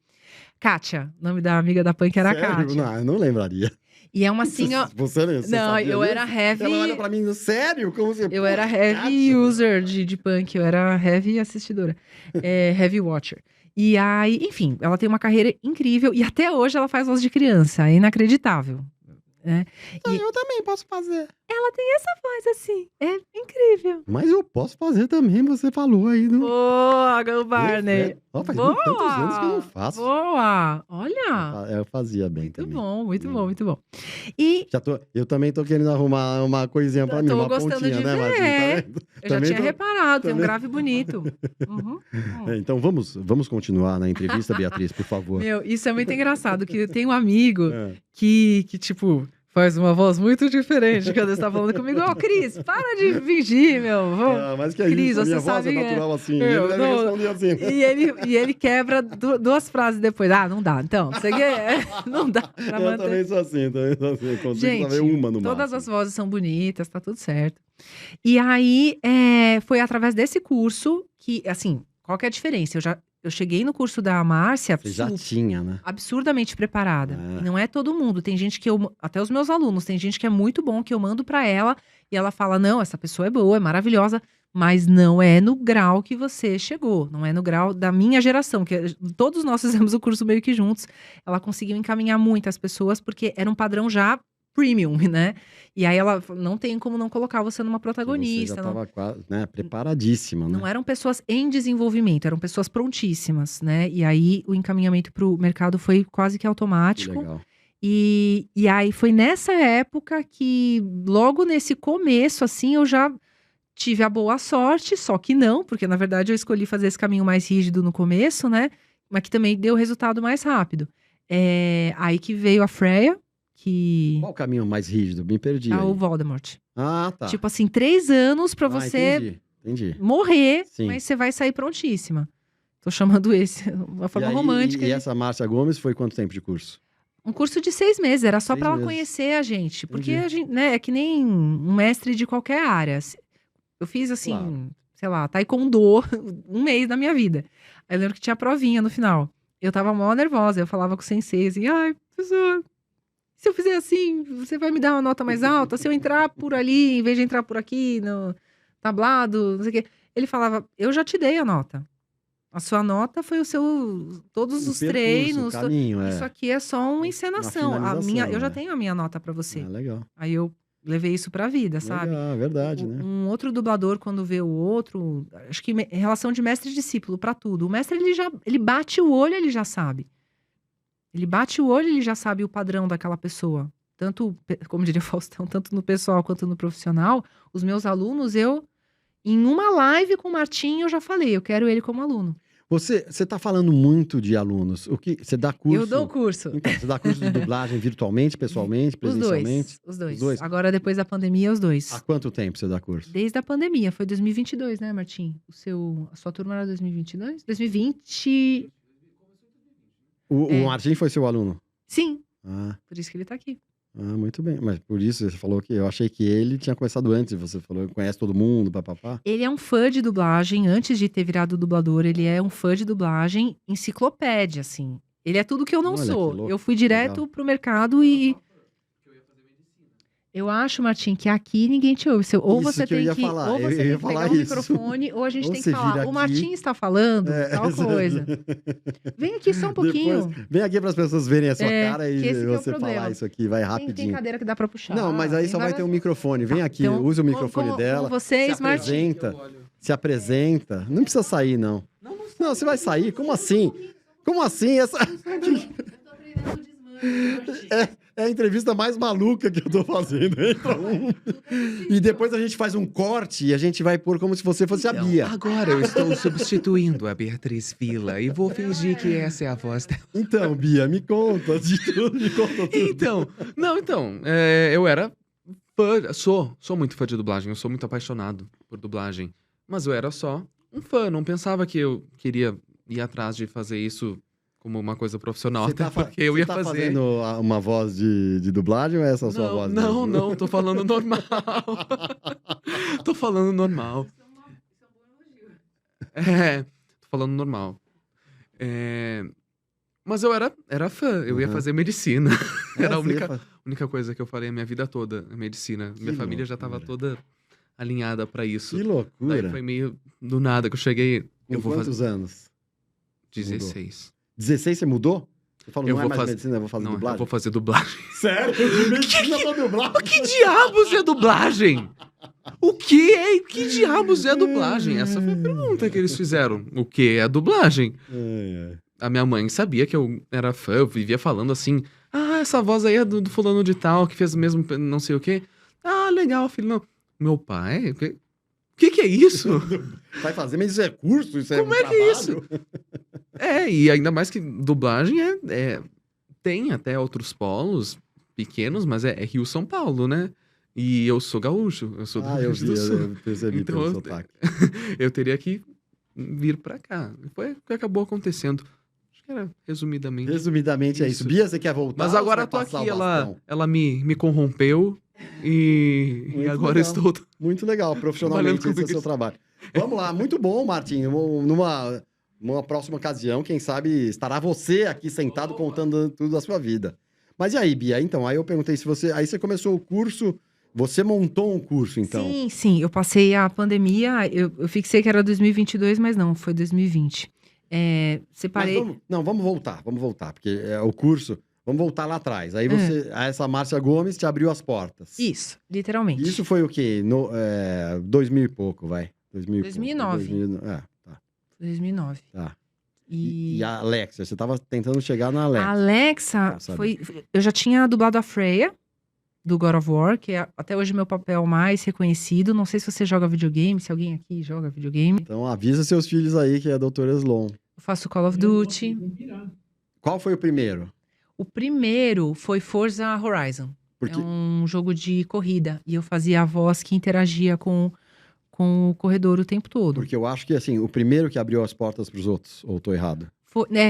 Kátia, o nome da amiga da Punk era Kátia.
Não, eu não lembraria.
E é uma senhora...
Você
não, eu era heavy...
Ela olha pra mim, sério? Como você...
Eu era heavy user de Punk, eu era heavy assistidora. Heavy watcher. E aí, enfim, ela tem uma carreira incrível. E até hoje ela faz voz de criança, é inacreditável.
Eu também posso fazer.
Ela tem essa voz assim, é incrível.
Mas eu posso fazer também, você falou aí.
Boa, Gal Barney.
Faz tantos anos que eu não faço.
Boa, olha.
Eu fazia bem
muito
também.
Bom, muito bom, muito bom. E
eu também tô querendo arrumar uma coisinha pra mim, uma pontinha, né, Martim? Tá
eu já tinha reparado, tem um grave bonito.
Então vamos continuar na entrevista, Beatriz, por favor.
Meu, isso é muito engraçado, que eu tenho um amigo que tipo... faz uma voz muito diferente quando você tá falando comigo. Ô, Cris, para de fingir, meu.
Mas que é
Cris,
isso, a
você
minha voz
sabe
é natural assim.
Meu,
Ele deve
não,
responder assim.
E ele quebra duas frases depois. Ah, não dá. Então, você não dá pra
Eu
manter.
também sou assim. Consigo
Gente,
saber uma no
todas
máximo.
as vozes são bonitas, tá tudo certo. E aí, foi através desse curso que, assim, qual que é a diferença? Eu cheguei no curso da Márcia
Você já tinha, né?
absurdamente preparada.
É.
E não é todo mundo. Tem gente que até os meus alunos, tem gente que é muito bom, que eu mando pra ela e ela fala: não, essa pessoa é boa, é maravilhosa, mas não é no grau que você chegou, não é no grau da minha geração, que todos nós fizemos o curso meio que juntos. Ela conseguiu encaminhar muitas pessoas, porque era um padrão já premium, né? E aí ela não tem como não colocar você numa protagonista.
Você já
não-
estava quase, né, preparadíssima, né?
não eram pessoas em desenvolvimento, eram pessoas prontíssimas, né? E aí o encaminhamento para o mercado foi quase que
Que
automático.
legal.
E aí foi nessa época que, logo nesse começo, assim, eu já tive a boa sorte, só que não, porque na verdade eu escolhi fazer esse caminho mais rígido no começo, né? Mas que também deu resultado mais rápido. Aí que veio a Freya, que
Qual o caminho mais rígido? Me perdi
é
aí.
o Voldemort.
Ah, tá.
Tipo assim, 3 anos pra você
Entendi.
morrer,
Sim.
mas você vai sair prontíssima. Tô chamando esse, uma forma romântica.
E essa Márcia Gomes foi quanto tempo de curso?
Um curso de 6 meses, era só
6
pra ela
meses.
conhecer a gente. Porque
Entendi.
a gente, né, é que nem um mestre de qualquer área. Eu fiz assim,
Claro.
sei lá, taekwondo um mês da minha vida. Aí eu lembro que tinha provinha no final. Eu tava mó nervosa, eu falava com o sensei assim: ai, professor, se eu fizer assim, você vai me dar uma nota mais alta? Se eu entrar por ali, em vez de entrar por aqui, no tablado, não sei o quê. Ele falava: eu já te dei a nota. A sua nota foi todos
O
os
percurso,
treinos.
o caminho,
Isso aqui é só uma encenação.
finalização,
Eu já
é.
tenho a minha nota pra você.
Legal.
Aí eu levei isso pra vida, sabe?
Legal, verdade, né?
Um outro dublador, quando vê o outro, acho que em relação de mestre e discípulo, pra tudo. O mestre, ele bate o olho, ele já sabe. Ele bate o olho, ele já sabe o padrão daquela pessoa. Tanto, como diria o Faustão, tanto no pessoal quanto no profissional. Os meus alunos, em uma live com o Martim, eu já falei, eu quero ele como aluno.
Você tá falando muito de alunos. Você dá curso?
Eu dou curso.
Então, você dá curso de dublagem virtualmente, pessoalmente, presencialmente?
Os dois.
Os dois?
Agora, depois da pandemia, os dois.
Há quanto tempo você dá curso?
Desde a pandemia, foi 2022, né, Martim? A sua turma era 2022? 2020.
O Martim foi seu aluno?
Sim,
Ah,
por isso que ele tá aqui.
muito bem. Mas por isso você falou que eu achei que ele tinha começado antes. Você falou que conhece todo mundo, papapá.
Ele é um fã de dublagem, antes de ter virado dublador, ele é um fã de dublagem, enciclopédia, assim. Ele é tudo que eu não
Olha,
sou.
que louco,
Eu fui direto
legal.
pro mercado e. Eu acho, Martim, que aqui ninguém te ouve. Ou
Isso
você
que eu
tem
ia
que,
falar,
ou
eu
você
ia
tem que
falar
pegar o
isso.
microfone, ou a gente
Ou
tem que
você vira
falar. O
aqui.
Martim está falando tal coisa. Vem aqui só um pouquinho.
Depois, vem aqui para as pessoas verem a sua cara
que
e
esse que é o
você
problema.
falar isso aqui, vai
Tem
rapidinho.
cadeira que dá pra puxar.
Não, mas aí só vai ter um microfone. Vem aqui,
Então,
use o microfone
como
dela.
vocês,
se
Martim.
apresenta. Se apresenta. Não precisa sair, não. Não, você vai sair? Como assim? Como assim? Essa... É a entrevista mais maluca que eu tô fazendo. Entra um. E depois a gente faz um corte e a gente vai pôr como se você fosse a Bia.
Agora eu estou substituindo a Beatriz Villa e vou fingir que essa é a voz dela.
Então, Bia, me conta de tudo, me conta tudo.
Eu era fã, sou muito fã de dublagem, eu sou muito apaixonado por dublagem. Mas eu era só um fã, não pensava que eu queria ir atrás de fazer isso como uma coisa profissional,
Você
até
tá,
porque eu ia
você tá
fazer...
fazendo uma voz de dublagem ou é essa a sua voz? mesmo?
Não, tô falando normal. Tô falando normal. Tô falando normal. Mas eu era fã, eu ia
Uhum.
fazer medicina. Era a
você
única coisa que eu falei a minha vida toda, a medicina. Minha família já tava
loucura.
toda alinhada pra isso.
Que
Daí
loucura.
foi meio do nada que eu cheguei.
Com
Eu vou
quantos
fazer
anos?
16.
16 você mudou? Você falou,
Eu
não é
vou
mais
fazer-
medicina, eu vou fazer
Não,
dublagem?
eu vou fazer dublagem.
Sério? De medicina pra dublagem?
Que diabos é dublagem? O que é? Que diabos é dublagem? Essa foi a pergunta que eles fizeram. O que é dublagem? A minha mãe sabia que eu era fã, eu vivia falando assim: ah, essa voz aí é do fulano de tal, que fez mesmo não sei o quê. Ah, legal, filho. Não. Meu pai? O que é isso?
Vai fazer, mas isso é curso? Isso
Como
é
é que é
trabalho?
E ainda mais que dublagem tem até outros polos pequenos, mas é Rio-São Paulo, né? E eu sou gaúcho, eu sou do Rio
eu
Grande do Sul.
eu percebi
Então,
pelo
eu-
sotaque.
Eu teria que vir pra cá. Foi o que acabou acontecendo. Acho que era resumidamente.
Resumidamente é isso.
Isso.
Bia, você quer voltar?
Mas
ou
agora
você
eu tô
vai passar
aqui,
o bastão?
ela me corrompeu e
Muito
agora
legal.
estou.
Muito legal, profissionalmente
Trabalhando
esse é o
com
seu
isso.
trabalho. Vamos lá, muito bom, Martim. Numa próxima ocasião, quem sabe estará você aqui sentado contando tudo da sua vida. Mas e aí, Bia? Então, aí eu perguntei se você... Aí você começou o curso, você montou um curso, então.
Sim, eu passei a pandemia, eu fixei que era 2022, mas não, foi 2020.
Mas
Separei.
vamos voltar, porque o curso... Vamos voltar lá atrás. Aí você, essa Márcia Gomes te abriu as portas.
Isso, literalmente.
Isso foi o quê? 2000 e pouco, vai.
2009.
2009. Tá.
2009.
Tá.
E
E a Alexia, você tava tentando chegar na Alexia.
a Alexa
Não
foi. Eu já tinha dublado a Freya, do God of War, que é até hoje meu papel mais reconhecido. Não sei se você joga videogame, se alguém aqui joga videogame.
Então avisa seus filhos aí que é a doutora Slon.
Eu faço Call of Duty.
Qual foi o primeiro?
O primeiro foi Forza Horizon.
Porque
É um jogo de corrida. E eu fazia a voz que interagia com o corredor o tempo todo.
Porque eu acho que, assim, o primeiro que abriu as portas pros outros, ou tô errado?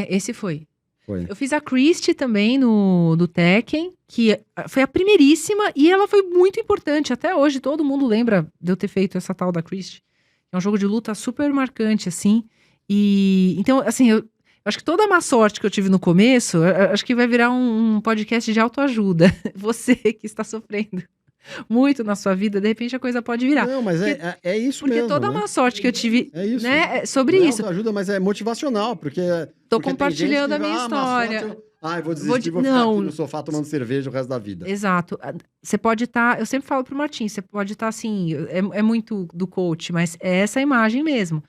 Esse foi.
Foi.
Eu fiz a Christie também do Tekken, que foi a primeiríssima e ela foi muito importante. Até hoje todo mundo lembra de eu ter feito essa tal da Christie. É um jogo de luta super marcante, assim. E então, assim, eu acho que toda a má sorte que eu tive no começo, eu acho que vai virar um podcast de autoajuda. Você que está sofrendo muito na sua vida, de repente a coisa pode virar.
Não, mas é isso
Porque
mesmo,
toda a
né?
má sorte que eu tive,
É isso.
né, é sobre
Não é
isso.
autoajuda, mas é motivacional, porque...
Tô
porque tem
compartilhando
gente
a
que,
minha
má
história.
sorte, eu vou desistir, vou ficar aqui no sofá tomando cerveja o resto da vida.
Exato. Você pode estar, eu sempre falo pro Martim, você pode estar assim, é muito do coach, mas é essa imagem mesmo.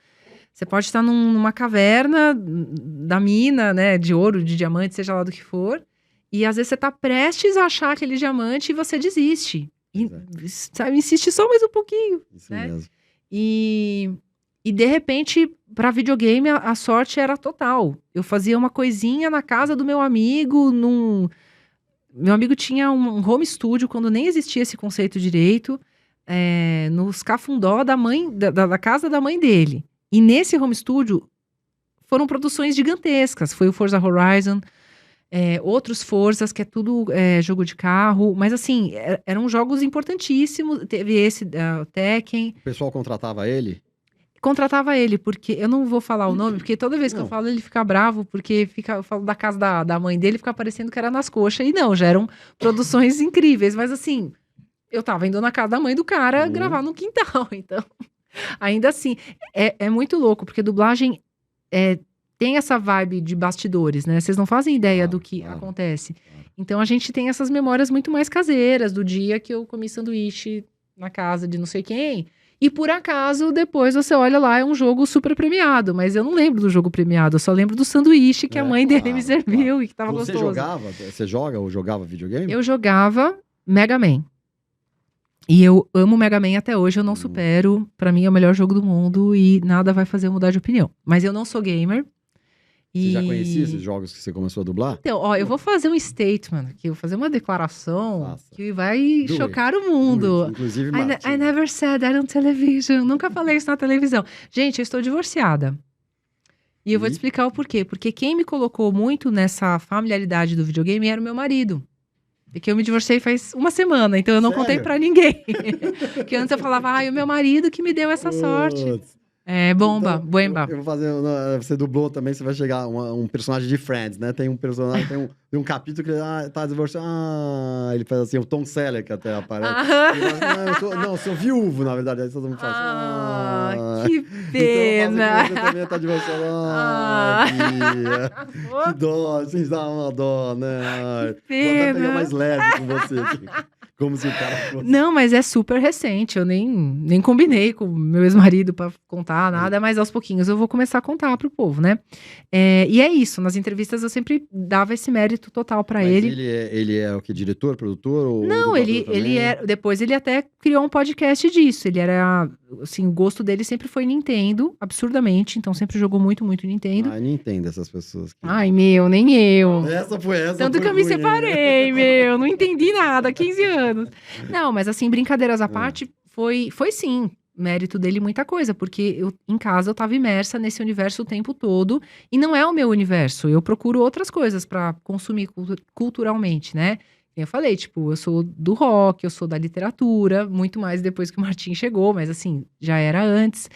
Você pode estar numa caverna da mina, né, de ouro, de diamante, seja lá do que for, e às vezes você tá prestes a achar aquele diamante e você desiste. E, sabe, insiste só mais um pouquinho.
Isso
né?
mesmo.
E de repente, para videogame, a sorte era total. Eu fazia uma coisinha na casa do meu amigo, Meu amigo tinha um home studio, quando nem existia esse conceito direito, nos cafundó da casa da mãe dele. E nesse home studio, foram produções gigantescas. Foi o Forza Horizon, outros Forzas, que é tudo jogo de carro. Mas assim, eram jogos importantíssimos. Teve esse, o Tekken.
O pessoal contratava ele?
Contratava ele, porque eu não vou falar o nome, porque toda vez que eu falo ele fica bravo, porque eu falo da casa da mãe dele, fica parecendo que era nas coxas. E não, já eram produções incríveis. Mas assim, eu tava indo na casa da mãe do cara gravar no quintal. Então, ainda assim, é muito louco, porque dublagem tem essa vibe de bastidores, né? Vocês não fazem ideia do que acontece. Então, a gente tem essas memórias muito mais caseiras, do dia que eu comi sanduíche na casa de não sei quem. E por acaso, depois você olha lá, é um jogo super premiado. Mas eu não lembro do jogo premiado, eu só lembro do sanduíche que a mãe dele me serviu e que tava
Você
gostoso.
Você joga ou jogava videogame?
Eu jogava Mega Man. E eu amo Mega Man até hoje, eu não supero. Pra mim é o melhor jogo do mundo e nada vai fazer eu mudar de opinião. Mas eu não sou gamer.
Você já conhecia esses jogos que você começou a dublar?
Então, ó, eu vou fazer um statement aqui, eu vou fazer uma declaração que vai
Do
chocar
it.
o mundo.
Inclusive,
I never said that on television. Nunca falei isso na televisão. Gente, eu estou divorciada. E eu vou te explicar o porquê. Porque quem me colocou muito nessa familiaridade do videogame era o meu marido. Porque eu me divorciei faz uma semana, então eu não contei pra ninguém. Porque antes eu falava, o meu marido que me deu essa sorte. Bomba,
então,
buemba.
Eu vou fazer. Você dublou também, você vai chegar um personagem de Friends, né? Tem um personagem, tem um capítulo que ele tá divorciado. Ele faz assim, o Tom Selleck até aparece. Eu sou viúvo, na verdade. Aí todo mundo faz.
Que pena.
Então, você também tá divorciado. Que dó, vocês dão uma dó, né?
Que pena.
Vou até pegar mais leve com você aqui. Como se o cara fosse...
Não, mas é super recente. Eu nem combinei com o meu ex-marido pra contar nada, mas aos pouquinhos eu vou começar a contar pro povo, né? E é isso. Nas entrevistas eu sempre dava esse mérito total pra
Mas
ele.
ele é o que? Diretor, produtor? Ou
Não,
dublador
ele
também?
depois ele até criou um podcast disso. Ele era, assim, o gosto dele sempre foi Nintendo, absurdamente. Então sempre jogou muito, muito Nintendo.
Ah, eu não entendo essas pessoas.
Ai, meu, nem eu.
Essa
Tanto que eu me
ruim, hein?
separei, meu. Não entendi nada, 15 anos. Não, mas assim, brincadeiras à parte, foi sim, mérito dele muita coisa, porque em casa eu tava imersa nesse universo o tempo todo, e não é o meu universo. Eu procuro outras coisas pra consumir culturalmente, né? Eu falei, tipo, eu sou do rock, eu sou da literatura, muito mais depois que o Martim chegou, mas assim, já era antes.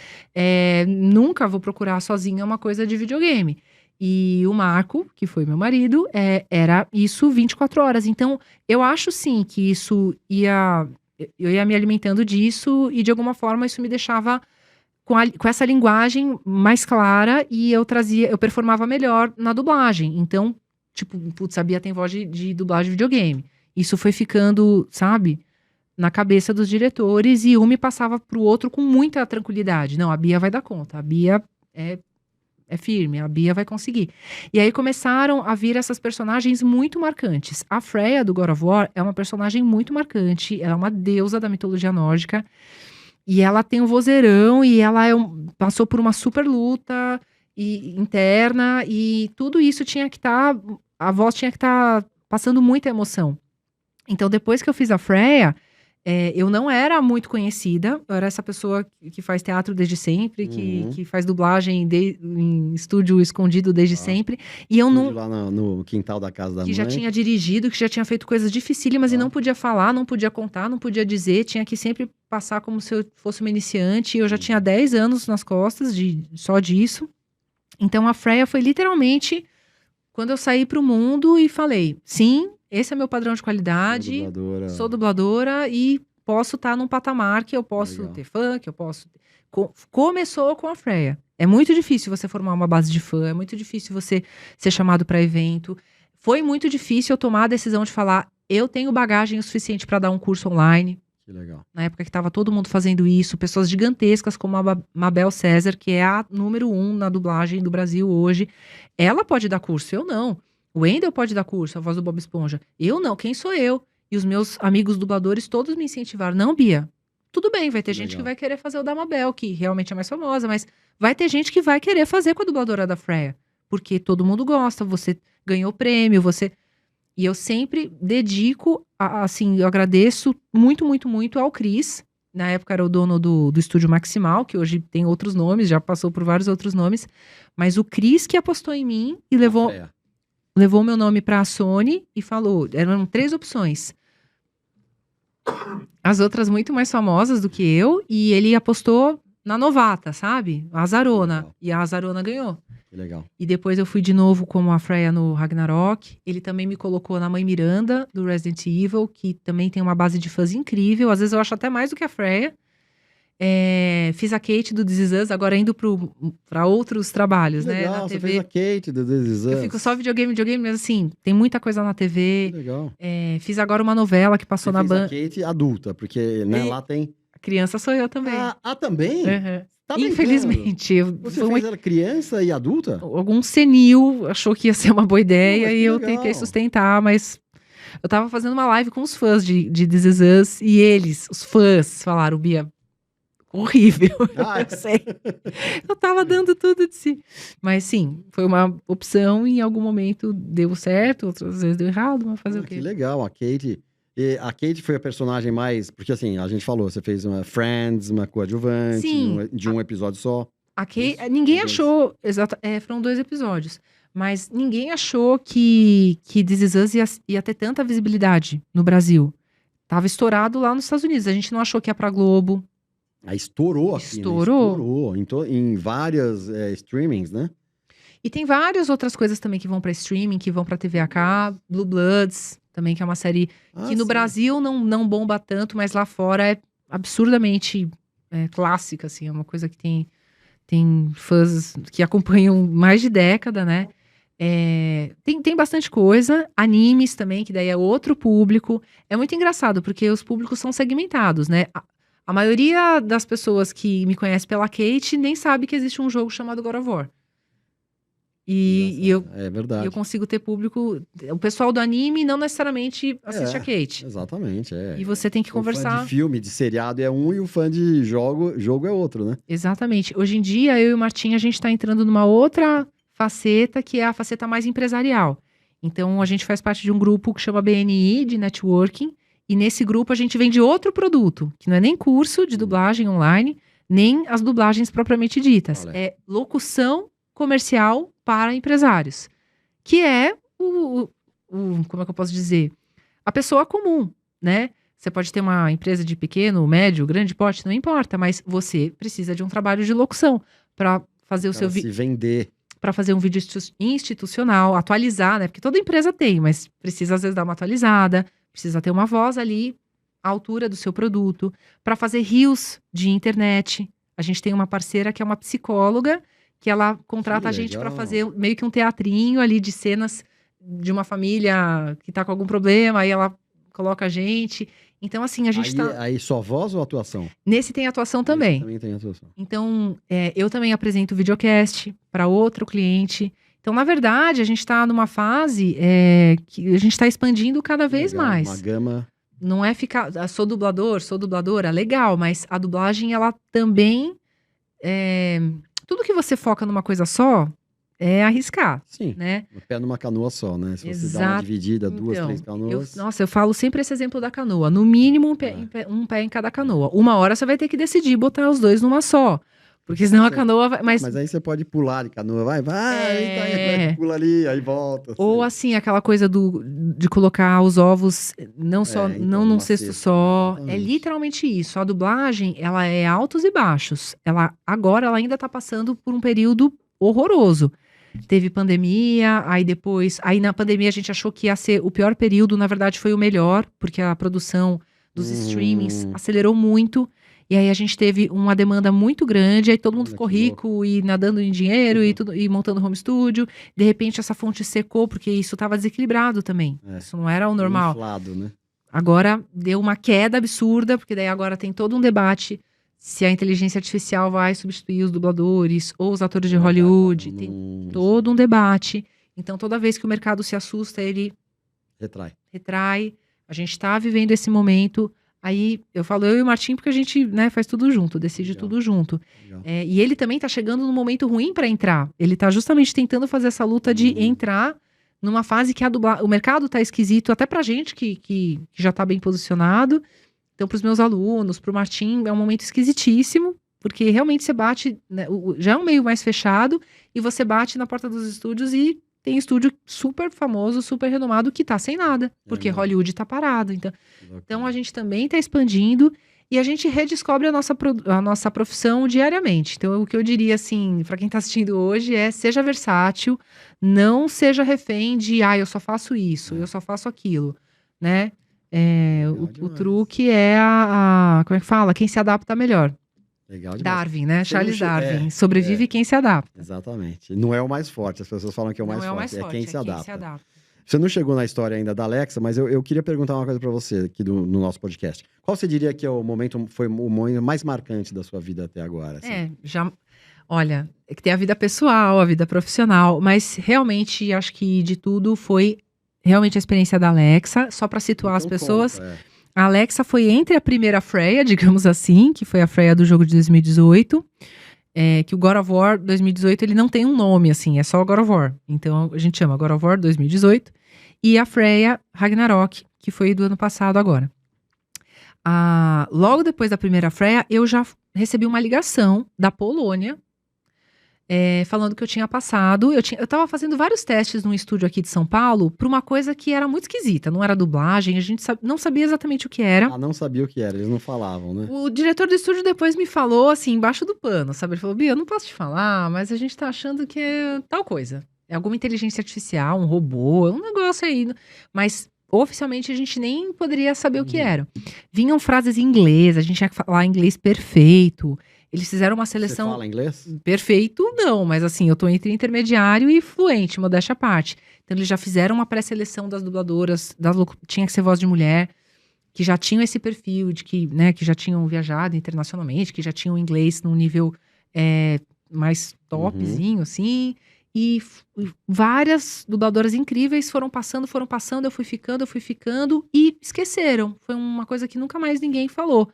Nunca vou procurar sozinha uma coisa de videogame. E o Marco, que foi meu marido, era isso 24 horas. Então, eu acho sim que eu ia me alimentando disso e de alguma forma isso me deixava com essa linguagem mais clara e eu performava melhor na dublagem. Então, tipo, putz, a Bia tem voz de dublagem de videogame. Isso foi ficando, sabe, na cabeça dos diretores e um me passava pro outro com muita tranquilidade. Não, a Bia vai dar conta, a Bia é firme, a Bia vai conseguir. E aí começaram a vir essas personagens muito marcantes. A Freya, do God of War, é uma personagem muito marcante, ela é uma deusa da mitologia nórdica, e ela tem um vozeirão, e ela passou por uma super luta interna, e tudo isso tinha que estar, a voz tinha que estar passando muita emoção. Então, depois que eu fiz a Freya, eu não era muito conhecida, eu era essa pessoa que faz teatro desde sempre, que faz dublagem em estúdio escondido desde sempre, e eu não...
Lá no quintal da casa da mãe.
Que já tinha dirigido, que já tinha feito coisas dificílimas e não podia falar, não podia contar, não podia dizer, tinha que sempre passar como se eu fosse uma iniciante, e eu já tinha 10 anos nas costas só disso. Então a Freya foi literalmente quando eu saí pro mundo e falei, sim, esse é meu padrão de qualidade, sou dubladora e posso estar num patamar que eu posso ter fã, que eu posso... Começou com a Freya. É muito difícil você formar uma base de fã, é muito difícil você ser chamado para evento. Foi muito difícil eu tomar a decisão de falar, eu tenho bagagem o suficiente para dar um curso online.
Que legal.
Na época que estava todo mundo fazendo isso, pessoas gigantescas como a Mabel César, que é a número 1 na dublagem do Brasil hoje. Ela pode dar curso, eu não. O Wendel pode dar curso, a voz do Bob Esponja. Eu não, quem sou eu? E os meus amigos dubladores todos me incentivaram. Não, Bia, tudo bem, vai ter gente que vai querer fazer o da Mabel, que realmente é mais famosa, mas vai ter gente que vai querer fazer com a dubladora da Freya. Porque todo mundo gosta, você ganhou prêmio, você... E eu sempre dedico, assim, eu agradeço muito, muito, muito ao Cris. Na época era o dono do Estúdio Maximal, que hoje tem outros nomes, já passou por vários outros nomes. Mas o Cris que apostou em mim e levou o meu nome para a Sony e falou, eram 3 opções. As outras muito mais famosas do que eu, e ele apostou na novata, sabe? A Azarona.
Legal.
E a Azarona ganhou.
Que legal.
E depois eu fui de novo como a Freya no Ragnarok. Ele também me colocou na Mãe Miranda, do Resident Evil, que também tem uma base de fãs incrível. Às vezes eu acho até mais do que a Freya. Fiz a Kate do This Is Us, agora indo pra outros trabalhos,
Que
né?
legal,
Na
você
TV.
fez a Kate do This Is Us.
Eu fico só videogame, mas assim, tem muita coisa na TV.
Que legal.
Fiz agora uma novela que passou
Você
na
fez a
Band.
Kate adulta, porque né, lá tem...
A criança sou eu também.
Também?
Uhum.
Tá brincando?
Infelizmente.
Você fez ela criança e adulta?
Algum senil achou que ia ser uma boa ideia
Mas
e
que
eu
legal.
tentei sustentar, mas eu tava fazendo uma live com os fãs de This Is Us e eles, os fãs, falaram, Bia, horrível, eu sei. Eu tava dando tudo de si. Mas sim, foi uma opção e em algum momento deu certo, outras vezes deu errado, mas fazer o quê?
Que legal, a Kate... E a Kate foi a personagem mais... Porque assim, a gente falou, você fez uma Friends, uma coadjuvante,
Sim.
de um episódio só.
Ninguém achou, foram 2 episódios, mas ninguém achou que This Is Us ia ter tanta visibilidade no Brasil. Tava estourado lá nos Estados Unidos, a gente não achou que ia pra Globo.
Estourou aqui,
Estourou.
né? Em várias streamings, né?
E tem várias outras coisas também que vão pra streaming, que vão pra TV a cabo, Blue Bloods, também que é uma série que no
sim.
Brasil não bomba tanto, mas lá fora é absurdamente clássica, assim, é uma coisa que tem fãs que acompanham mais de década, né? Tem bastante coisa. Animes também, que daí é outro público. É muito engraçado, porque os públicos são segmentados, né? A maioria das pessoas que me conhece pela Kate nem sabe que existe um jogo chamado God of War. E
É verdade.
eu consigo ter público. O pessoal do anime não necessariamente assiste a Kate.
Exatamente,
E você tem que
O fã
conversar.
de filme, de seriado é um e o fã de jogo é outro, né?
Exatamente. Hoje em dia, eu e o Martim, a gente está entrando numa outra faceta, que é a faceta mais empresarial. Então, a gente faz parte de um grupo que chama BNI, de networking. E nesse grupo, a gente vende outro produto, que não é nem curso de dublagem online, nem as dublagens propriamente ditas.
Olha.
É locução comercial para empresários. Que é como é que eu posso dizer? A pessoa comum, né? Você pode ter uma empresa de pequeno, médio, grande porte, não importa, mas você precisa de um trabalho de locução para fazer o seu
Se vender.
para fazer um vídeo institucional, atualizar, né? Porque toda empresa tem, mas precisa às vezes dar uma atualizada, precisa ter uma voz ali à altura do seu produto, para fazer reels de internet. A gente tem uma parceira que é uma psicóloga, que ela contrata a gente para fazer meio que um teatrinho ali de cenas de uma família que tá com algum problema, aí ela coloca a gente. Então, assim, a gente
Aí só voz ou atuação?
Nesse tem atuação também.
Também tem atuação.
Então, eu também apresento videocast para outro cliente. Então, na verdade, a gente está numa fase que a gente está expandindo cada vez mais.
Uma gama.
Não é ficar, sou dubladora, legal, mas a dublagem, ela também, tudo que você foca numa coisa só, é arriscar,
Sim,
né?
o pé numa canoa só, né? Se você dá uma
Exato.
dividida, duas,
Então,
três canoas.
eu falo sempre esse exemplo da canoa. No mínimo, um pé em cada canoa. Uma hora você vai ter que decidir botar os dois numa só. Porque senão a canoa vai...
Mas aí você pode pular de canoa, vai, aí pula ali, aí volta.
Ou assim, aquela coisa de colocar os ovos não num
numa
cesto
cesta,
só. É
exatamente.
literalmente isso. A dublagem, ela é altos e baixos. Agora ela ainda tá passando por um período horroroso. Teve pandemia, aí na pandemia a gente achou que ia ser o pior período, na verdade foi o melhor, porque a produção dos streamings acelerou muito. E aí a gente teve uma demanda muito grande, aí todo mundo ficou rico e nadando em dinheiro e montando home studio. De repente essa fonte secou, porque isso estava desequilibrado também. Isso não era o normal.
Inflado, né?
Agora deu uma queda absurda, porque daí agora tem todo um debate se a inteligência artificial vai substituir os dubladores ou os atores de Hollywood. Tem todo um debate. Então toda vez que o mercado se assusta, ele retrai. A gente está vivendo esse momento. Aí eu falo eu e o Martim porque a gente, né, faz tudo junto, decide tudo junto. E ele também tá chegando num momento ruim para entrar. Ele tá justamente tentando fazer essa luta de entrar numa fase que o mercado tá esquisito, até pra gente que já tá bem posicionado. Então, pros meus alunos, pro Martim, é um momento esquisitíssimo, porque realmente você bate, né, já é um meio mais fechado, e você bate na porta dos estúdios e tem estúdio super famoso, super renomado, que tá sem nada, porque Hollywood tá parado. Então a gente também tá expandindo e a gente redescobre a nossa profissão diariamente. Então o que eu diria, assim, para quem tá assistindo hoje é: seja versátil, não seja refém de, eu só faço isso, eu só faço aquilo, né? O truque é como é que fala? Quem se adapta melhor.
Legal demais.
Darwin, né? Charles Darwin. Sobrevive quem se adapta.
Exatamente. Não é o mais forte. As pessoas falam que é o mais forte. É quem se adapta. Você não chegou na história ainda da Alexa, mas eu queria perguntar uma coisa pra você aqui no nosso podcast. Qual você diria que foi o momento mais marcante da sua vida até agora? Assim?
Olha, que tem a vida pessoal, a vida profissional, mas realmente acho que de tudo foi realmente a experiência da Alexa, só pra situar as pessoas. A Alexa foi entre a primeira Freya, digamos assim, que foi a Freya do jogo de 2018, que o God of War 2018 ele não tem um nome, assim, é só God of War. Então a gente chama God of War 2018, e a Freya Ragnarok, que foi do ano passado agora. Logo depois da primeira Freya, eu já recebi uma ligação da Polônia, falando que eu tinha passado. Eu tava fazendo vários testes num estúdio aqui de São Paulo pra uma coisa que era muito esquisita. Não era dublagem, a gente não sabia exatamente o que era.
Não sabia o que era, eles não falavam, né?
O diretor do estúdio depois me falou, assim, embaixo do pano, sabe? Ele falou: Bia, eu não posso te falar, mas a gente tá achando que é tal coisa. É alguma inteligência artificial, um robô, um negócio aí. Mas oficialmente a gente nem poderia saber o que era. Vinham frases em inglês, a gente tinha que falar inglês perfeito. Eles fizeram uma
Você
seleção
fala inglês?
perfeito, não, mas assim, eu tô entre intermediário e fluente, modéstia à parte. Então eles já fizeram uma pré-seleção das dubladoras, tinha que ser voz de mulher, que já tinham esse perfil de que, né, que já tinham viajado internacionalmente, que já tinham inglês num nível mais topzinho, assim. E várias dubladoras incríveis foram passando, eu fui ficando e esqueceram. Foi uma coisa que nunca mais ninguém falou.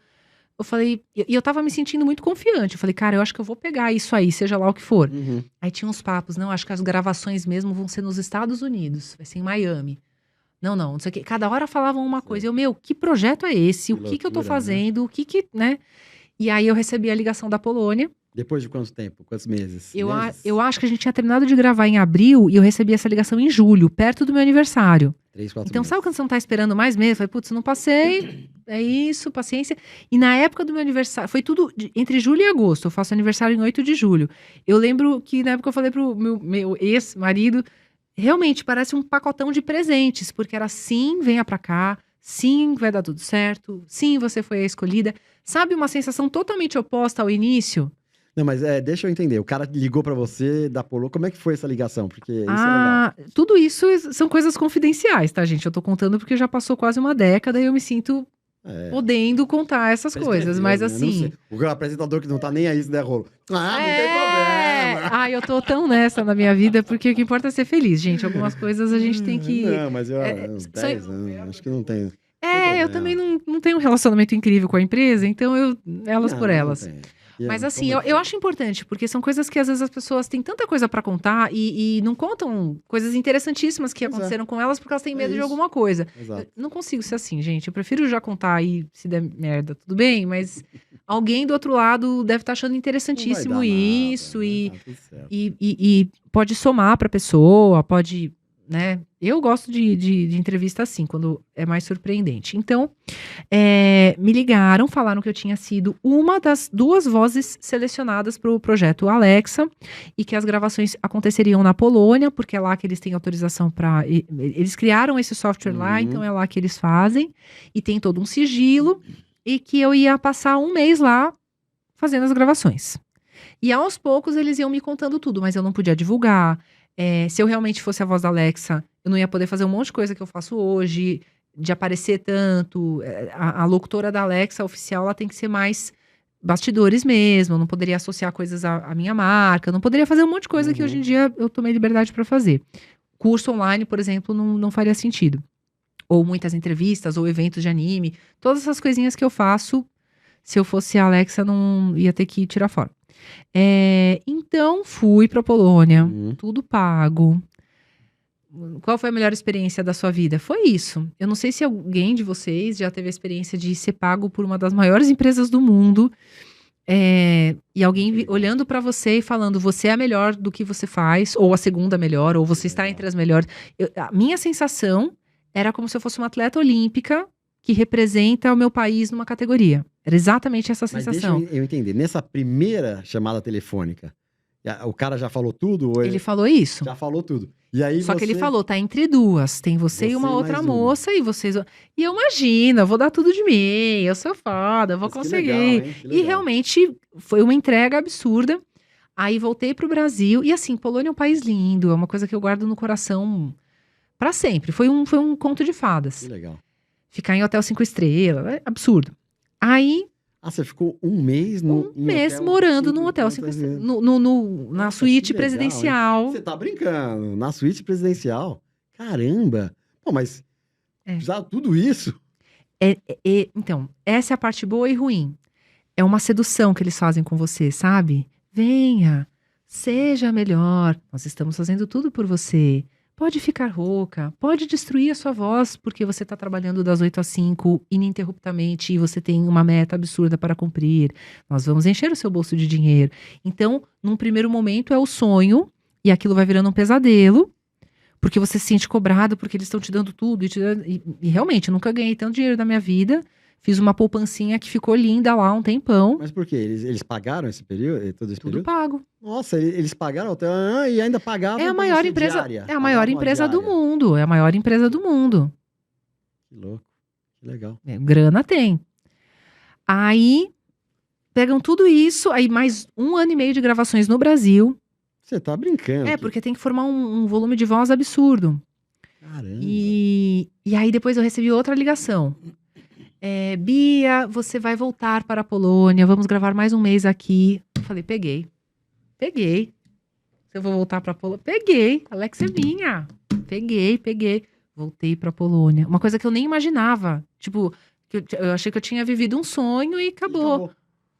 Eu falei, e eu tava me sentindo muito confiante. Eu falei, cara, eu acho que eu vou pegar isso aí, seja lá o que for.
Uhum.
Aí tinha uns papos, não, acho que as gravações mesmo vão ser nos Estados Unidos, vai ser em Miami. Não sei o quê. Cada hora falavam uma coisa. Eu, que projeto é esse?
Que
O que eu tô
loucura, né?
fazendo? né? E aí eu recebi a ligação da Polônia.
Depois de quanto tempo? Quantos meses? Meses?
Eu acho que a gente tinha terminado de gravar em abril e eu recebi essa ligação em julho, perto do meu aniversário.
3, 4
Então,
meses.
sabe quando você não tá esperando mais meses? Eu falei, putz, não passei, é isso, paciência. E na época do meu aniversário, foi tudo entre julho e agosto, eu faço aniversário em 8 de julho. Eu lembro que na época eu falei pro meu ex-marido, realmente parece um pacotão de presentes, porque era sim, venha pra cá, sim, vai dar tudo certo, sim, você foi a escolhida. Sabe uma sensação totalmente oposta ao início?
Não, mas deixa eu entender. O cara ligou pra você da Polo. Como é que foi essa ligação? Porque isso é legal.
Tudo isso são coisas confidenciais, tá, gente? Eu tô contando porque já passou quase uma década e eu me sinto podendo contar essas coisas. Mas
Eu não
assim.
sei. O apresentador que não tá nem aí se der rolo. Não tem problema.
Eu tô tão nessa na minha vida, porque o que importa é ser feliz, gente. Algumas coisas a gente tem que.
Não, mas uns 10 anos, acho que não tem.
Eu também não tenho um relacionamento incrível com a empresa, então elas por elas.
Não tem.
Mas assim, eu acho importante, porque são coisas que às vezes as pessoas têm tanta coisa pra contar e não contam coisas interessantíssimas que aconteceram com elas porque elas têm medo de alguma coisa.
Exato.
Eu não consigo ser assim, gente. Eu prefiro já contar e se der merda, tudo bem, mas alguém do outro lado deve estar achando interessantíssimo isso e pode somar pra pessoa, pode, né? Eu gosto de entrevista assim, quando é mais surpreendente. Então, me ligaram, falaram que eu tinha sido uma das 2 vozes selecionadas para o projeto Alexa e que as gravações aconteceriam na Polônia, porque é lá que eles têm autorização para. Eles criaram esse software lá, então é lá que eles fazem, e tem todo um sigilo, e que eu ia passar um mês lá fazendo as gravações. E aos poucos eles iam me contando tudo, mas eu não podia divulgar. Se eu realmente fosse a voz da Alexa, eu não ia poder fazer um monte de coisa que eu faço hoje, de aparecer tanto. A locutora da Alexa oficial, ela tem que ser mais bastidores mesmo, eu não poderia associar coisas à minha marca, eu não poderia fazer um monte de coisa que hoje em dia eu tomei liberdade para fazer. Curso online, por exemplo, não faria sentido. Ou muitas entrevistas, ou eventos de anime, todas essas coisinhas que eu faço, se eu fosse a Alexa, não ia ter que tirar fora. Então, fui pra Polônia, tudo pago. Qual foi a melhor experiência da sua vida? Foi isso. Eu não sei se alguém de vocês já teve a experiência de ser pago por uma das maiores empresas do mundo, e alguém olhando pra você e falando, você é a melhor do que você faz, ou a segunda melhor, ou você está entre as melhores. A minha sensação era como se eu fosse uma atleta olímpica que representa o meu país numa categoria. Era exatamente essa sensação.
Mas deixa eu entender. Nessa primeira chamada telefônica, o cara já falou tudo? Ou
ele falou isso.
Já falou tudo. E aí
Só que ele falou, tá entre 2. Tem você e uma outra moça, e vocês... E eu imagino, eu vou dar tudo de mim, eu sou foda, eu vou conseguir.
Legal, hein?
E realmente foi uma entrega absurda. Aí voltei pro Brasil. E assim, Polônia é um país lindo, é uma coisa que eu guardo no coração pra sempre. Foi um conto de fadas.
Que legal.
Ficar em hotel 5 estrelas, é absurdo. Aí...
você ficou um mês no
Um mês morando num hotel 5 estrelas. Na suíte presidencial.
Hein? Você tá brincando? Na suíte presidencial? Caramba! Pô, mas já tudo isso?
Então, essa é a parte boa e ruim. É uma sedução que eles fazem com você, sabe? Venha, seja melhor. Nós estamos fazendo tudo por você. Pode ficar rouca, pode destruir a sua voz, porque você está trabalhando das 8 às 5 ininterruptamente e você tem uma meta absurda para cumprir. Nós vamos encher o seu bolso de dinheiro. Então, num primeiro momento é o sonho, e aquilo vai virando um pesadelo, porque você se sente cobrado, porque eles estão te dando tudo. E realmente, eu nunca ganhei tanto dinheiro na minha vida. Fiz uma poupancinha que ficou linda lá um tempão.
Mas por quê? Eles pagaram esse período? Todo esse
Tudo
período?
pago.
Nossa, eles pagaram até e ainda pagavam.
É a maior empresa, é a maior empresa do mundo. É a maior empresa do mundo.
Que louco, que legal.
Grana tem. Aí pegam tudo isso, aí mais 1 ano e meio de gravações no Brasil.
Você tá brincando.
Porque tem que formar um volume de voz absurdo.
Caramba.
E aí depois eu recebi outra ligação. Bia, você vai voltar para a Polônia, vamos gravar mais 1 mês aqui. Eu falei, peguei. Se eu vou voltar para a Polônia, peguei. Alex é minha. Peguei. Voltei para a Polônia. Uma coisa que eu nem imaginava. Tipo, eu achei que eu tinha vivido um sonho e acabou.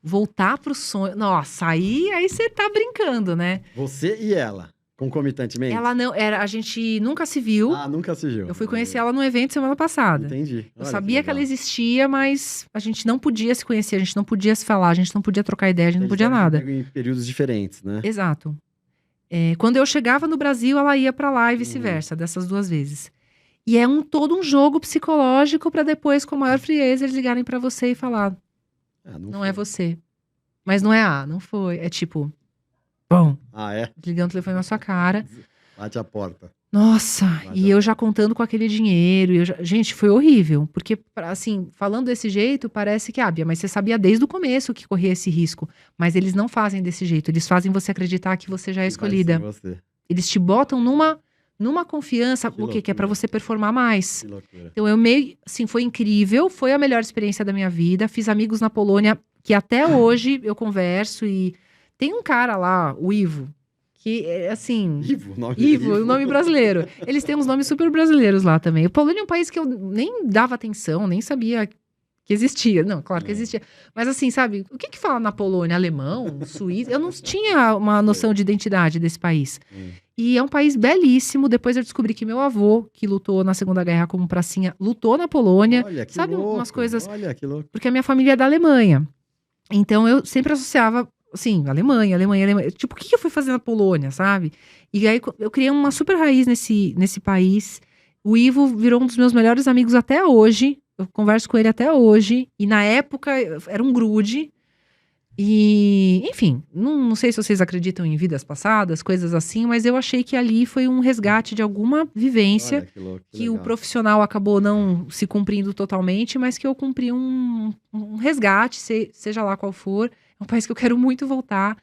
Voltar pro sonho. Nossa, aí você tá brincando, né?
Você e ela, concomitantemente?
Ela não, a gente nunca se viu.
Ah, nunca se viu.
Eu fui conhecer ela num evento semana passada.
Entendi.
Eu sabia que ela existia, mas a gente não podia se conhecer, a gente não podia se falar, a gente não podia trocar ideia, a gente não podia nada.
Em períodos diferentes, né?
Exato. Quando eu chegava no Brasil, ela ia pra lá e vice-versa, dessas 2 vezes. E é todo um jogo psicológico pra depois, com a maior frieza, eles ligarem pra você e falar: não é você. Mas não é não foi. É tipo, bom.
Ah, é?
Ligando o telefone na sua cara.
Bate a porta.
Nossa, e eu já contando com aquele dinheiro. Gente, foi horrível. Porque, assim, falando desse jeito, parece que, Bia, mas você sabia desde o começo que corria esse risco. Mas eles não fazem desse jeito. Eles fazem você acreditar que você já é escolhida.
Você.
Eles te botam numa confiança, que é pra você performar mais.
Que loucura.
Então, assim, foi incrível. Foi a melhor experiência da minha vida. Fiz amigos na Polônia, que até hoje eu converso. E tem um cara lá, o Ivo, que é assim...
Ivo,
o nome brasileiro. Eles têm uns nomes super brasileiros lá também. A Polônia é um país que eu nem dava atenção, nem sabia que existia. Não, claro que existia. Mas assim, sabe, o que fala na Polônia? Alemão? Suíço? Eu não tinha uma noção de identidade desse país. E é um país belíssimo. Depois eu descobri que meu avô, que lutou na Segunda Guerra como pracinha, lutou na Polônia.
Olha, que
sabe,
louco.
umas coisas...
Olha, que louco.
Porque a minha família é da Alemanha. Então eu sempre associava, assim, Alemanha. Tipo, o que eu fui fazer na Polônia, sabe? E aí eu criei uma super raiz nesse país. O Ivo virou um dos meus melhores amigos até hoje. Eu converso com ele até hoje. E na época era um grude. E, enfim, não sei se vocês acreditam em vidas passadas, coisas assim, mas eu achei que ali foi um resgate de alguma vivência.
Olha, que louco,
que o profissional acabou não se cumprindo totalmente, mas que eu cumpri um resgate, seja lá qual for. É um país que eu quero muito voltar.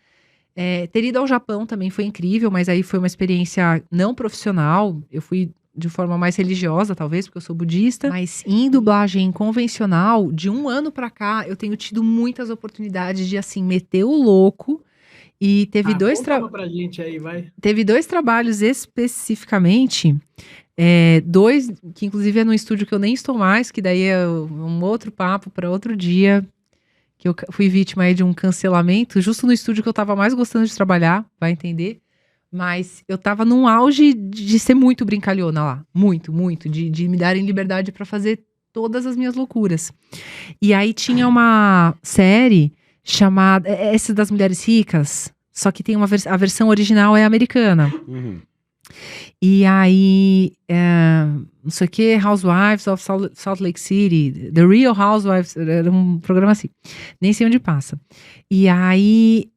Ter ido ao Japão também foi incrível, mas aí foi uma experiência não profissional. Eu fui de forma mais religiosa, talvez, porque eu sou budista. Mas em dublagem convencional, de 1 ano pra cá, eu tenho tido muitas oportunidades de, assim, meter o louco. E teve
pra gente aí, vai.
Teve 2 trabalhos especificamente. 2, que inclusive é num estúdio que eu nem estou mais, que daí é um outro papo para outro dia. Que eu fui vítima aí de um cancelamento, justo no estúdio que eu tava mais gostando de trabalhar, vai entender. Mas eu tava num auge de ser muito brincalhona lá. Muito, de me darem liberdade pra fazer todas as minhas loucuras. E aí tinha uma série chamada... Essa das Mulheres Ricas, só que tem a versão original é americana. E aí, não sei o que, Housewives of Salt Lake City, The Real Housewives, era um programa assim, nem sei onde passa. E aí,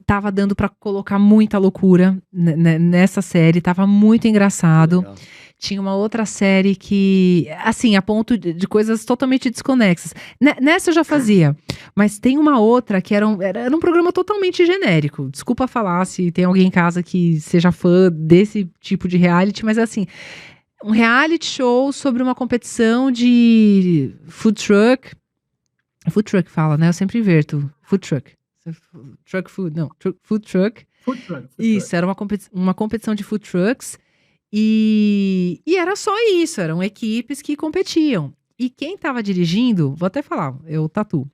tava dando pra colocar muita loucura nessa série, tava muito engraçado.
Legal.
Tinha uma outra série que, assim, a ponto de coisas totalmente desconexas. Nessa eu já fazia, mas tem uma outra que era um programa totalmente genérico. Desculpa falar se tem alguém em casa que seja fã desse tipo de reality, mas assim, um reality show sobre uma competição de food truck. Food truck fala, né? Eu sempre inverto. Food truck. Truck food, não. Food truck.
Food truck.
Isso, era uma competição de food trucks. E era só isso, eram equipes que competiam. E quem tava dirigindo, vou até falar, o Tatu,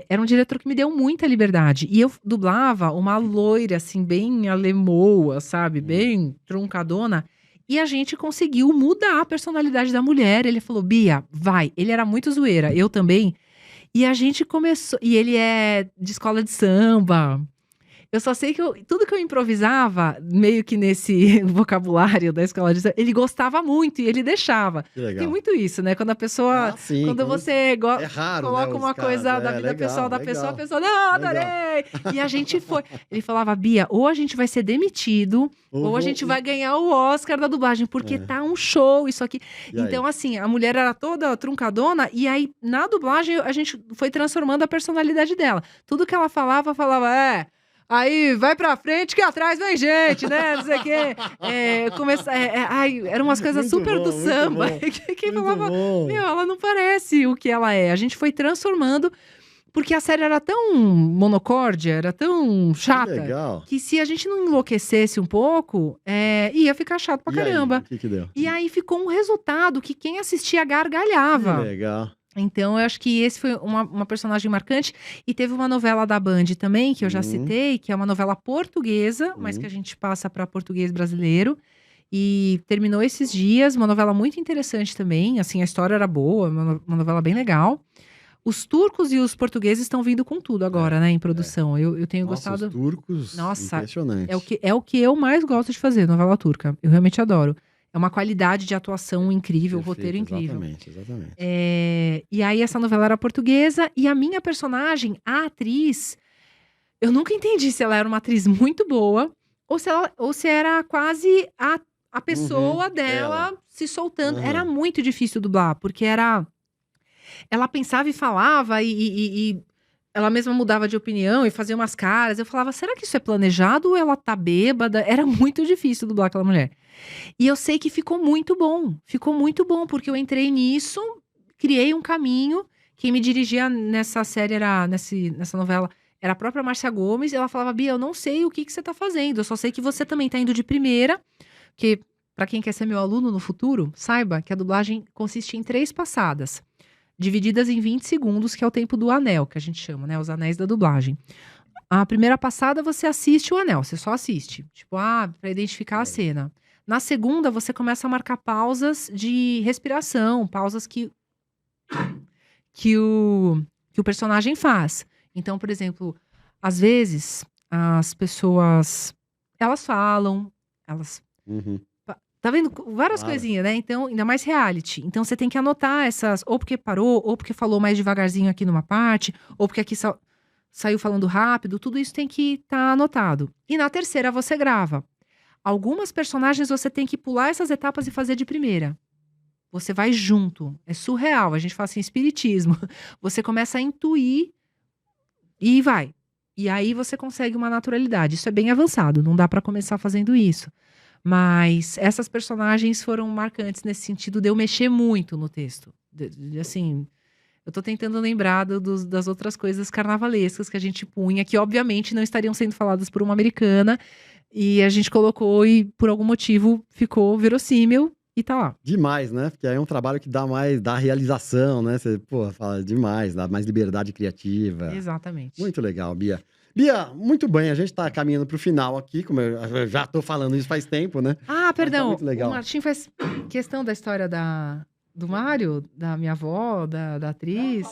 era um diretor que me deu muita liberdade. E eu dublava uma loira, assim, bem alemoa, sabe? Bem truncadona. E a gente conseguiu mudar a personalidade da mulher. Ele falou, Bia, vai. Ele era muito zoeira, eu também. E a gente começou... E ele é de escola de samba. Eu só sei que tudo que eu improvisava, meio que nesse vocabulário da escola de samba, ele gostava muito e ele deixava.
Que legal.
Tem muito isso, né? Quando a pessoa.
Sim,
quando você
é raro,
coloca
né,
uma
os caras,
coisa da vida
legal,
pessoal da
legal.
pessoa, não, adorei! E a gente foi. Ele falava, Bia, ou a gente vai ser demitido, ou a gente vai ganhar o Oscar da dublagem, porque tá um show isso aqui.
E aí?
Então, assim, a mulher era toda truncadona, e aí, na dublagem, a gente foi transformando a personalidade dela. Tudo que ela falava, aí, vai pra frente que atrás vem gente, né? Não sei o quê. Eram umas coisas
Muito
super
bom,
do
muito
samba.
bom.
Quem
Muito
falava,
bom.
meu, ela não parece o que ela é. A gente foi transformando, porque a série era tão monocórdia, era tão
Que
chata,
legal.
que se a gente não enlouquecesse um pouco, ia ficar chato pra
E aí,
caramba.
o que deu?
E aí ficou um resultado que quem assistia
Que
gargalhava.
legal.
Então, eu acho que esse foi uma personagem marcante. E teve uma novela da Band também, que eu já citei, que é uma novela portuguesa, mas que a gente passa para português brasileiro. E terminou esses dias, uma novela muito interessante também. Assim, a história era boa, uma novela bem legal. Os turcos e os portugueses estão vindo com tudo agora, né, em produção. Eu tenho
Nossa,
gostado.
os turcos,
Nossa,
impressionante.
É o que eu mais gosto de fazer, novela turca. Eu realmente adoro. É uma qualidade de atuação incrível,
Perfeito,
roteiro incrível.
Exatamente.
E aí, essa novela era portuguesa, e a minha personagem, a atriz, eu nunca entendi se ela era uma atriz muito boa, ou se era quase a pessoa dela se soltando. Era muito difícil dublar, porque ela pensava e falava, e ela mesma mudava de opinião e fazia umas caras. Eu falava, será que isso é planejado ou ela tá bêbada? Era muito difícil dublar aquela mulher. E eu sei que ficou muito bom, porque eu entrei nisso, criei um caminho. Quem me dirigia nessa série, nessa novela, era a própria Márcia Gomes, e ela falava, Bia, eu não sei o que você tá fazendo, eu só sei que você também tá indo de primeira, porque pra quem quer ser meu aluno no futuro, saiba que a dublagem consiste em 3 passadas, divididas em 20 segundos, que é o tempo do anel, que a gente chama, né, os anéis da dublagem. A primeira passada, você assiste o anel, você só assiste, tipo, pra identificar a cena. Na segunda, você começa a marcar pausas de respiração, pausas que o personagem faz. Então, por exemplo, às vezes, as pessoas, elas falam, tá vendo? Várias coisinhas, né? Então, ainda mais reality. Então, você tem que anotar essas, ou porque parou, ou porque falou mais devagarzinho aqui numa parte, ou porque aqui saiu falando rápido, tudo isso tem que estar anotado. E na terceira, você grava. Algumas personagens você tem que pular essas etapas e fazer de primeira. Você vai junto. É surreal. A gente fala assim, espiritismo. Você começa a intuir e vai. E aí você consegue uma naturalidade. Isso é bem avançado. Não dá pra começar fazendo isso. Mas essas personagens foram marcantes nesse sentido de eu mexer muito no texto. Assim, eu tô tentando lembrar das outras coisas carnavalescas que a gente punha, que obviamente não estariam sendo faladas por uma americana. E a gente colocou e, por algum motivo, ficou verossímil e tá lá.
Demais, né? Porque aí é um trabalho que dá realização, né? Você, fala demais, dá mais liberdade criativa.
Exatamente.
Muito legal, Bia. Bia, muito bem, a gente tá caminhando pro final aqui, como eu já tô falando isso faz tempo, né?
Perdão,
muito legal.
o Martim faz questão da história do Mário, da minha avó, da atriz.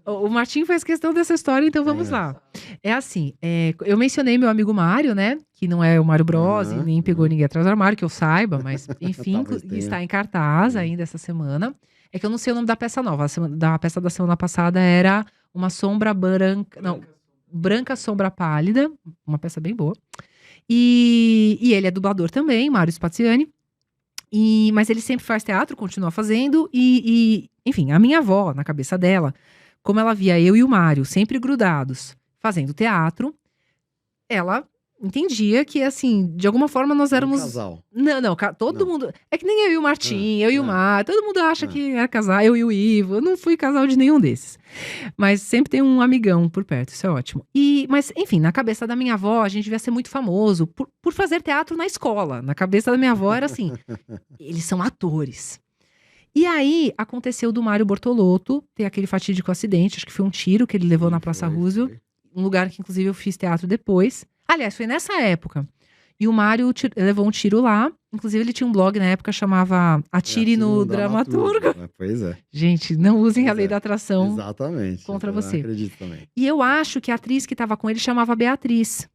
O Martim faz questão dessa história, então vamos lá. É assim, eu mencionei meu amigo Mário, né? Que não é o Mário Bros, e nem pegou ninguém atrás do armário, que eu saiba, mas enfim, está em cartaz ainda essa semana. É que eu não sei o nome da peça nova. Da peça da semana passada era Uma Sombra Branca. Não, Branca Sombra Pálida, uma peça bem boa. E ele é dublador também, Mário Spaziani. Mas ele sempre faz teatro, continua fazendo. Enfim, a minha avó, na cabeça dela, como ela via eu e o Mário sempre grudados, fazendo teatro, ela entendia que, assim, de alguma forma nós éramos...
casal.
Não, todo mundo... É que nem eu e o Martim, eu e o Mário, todo mundo acha que era casal, eu e o Ivo. Eu não fui casal de nenhum desses. Mas sempre tem um amigão por perto, isso é ótimo. Mas, enfim, na cabeça da minha avó, a gente devia ser muito famoso por fazer teatro na escola. Na cabeça da minha avó era assim, eles são atores. E aí, aconteceu do Mário Bortolotto ter aquele fatídico acidente, acho que foi um tiro que ele levou na Praça Roosevelt, um lugar que, inclusive, eu fiz teatro depois. Aliás, foi nessa época. E o Mário levou um tiro lá. Inclusive, ele tinha um blog na época, chamava Atire no Dramaturgo.
Pois é.
Gente, não usem a lei da atração.
Exatamente.
Contra
eu
você.
Acredito também.
E eu acho que a atriz que estava com ele chamava Beatriz.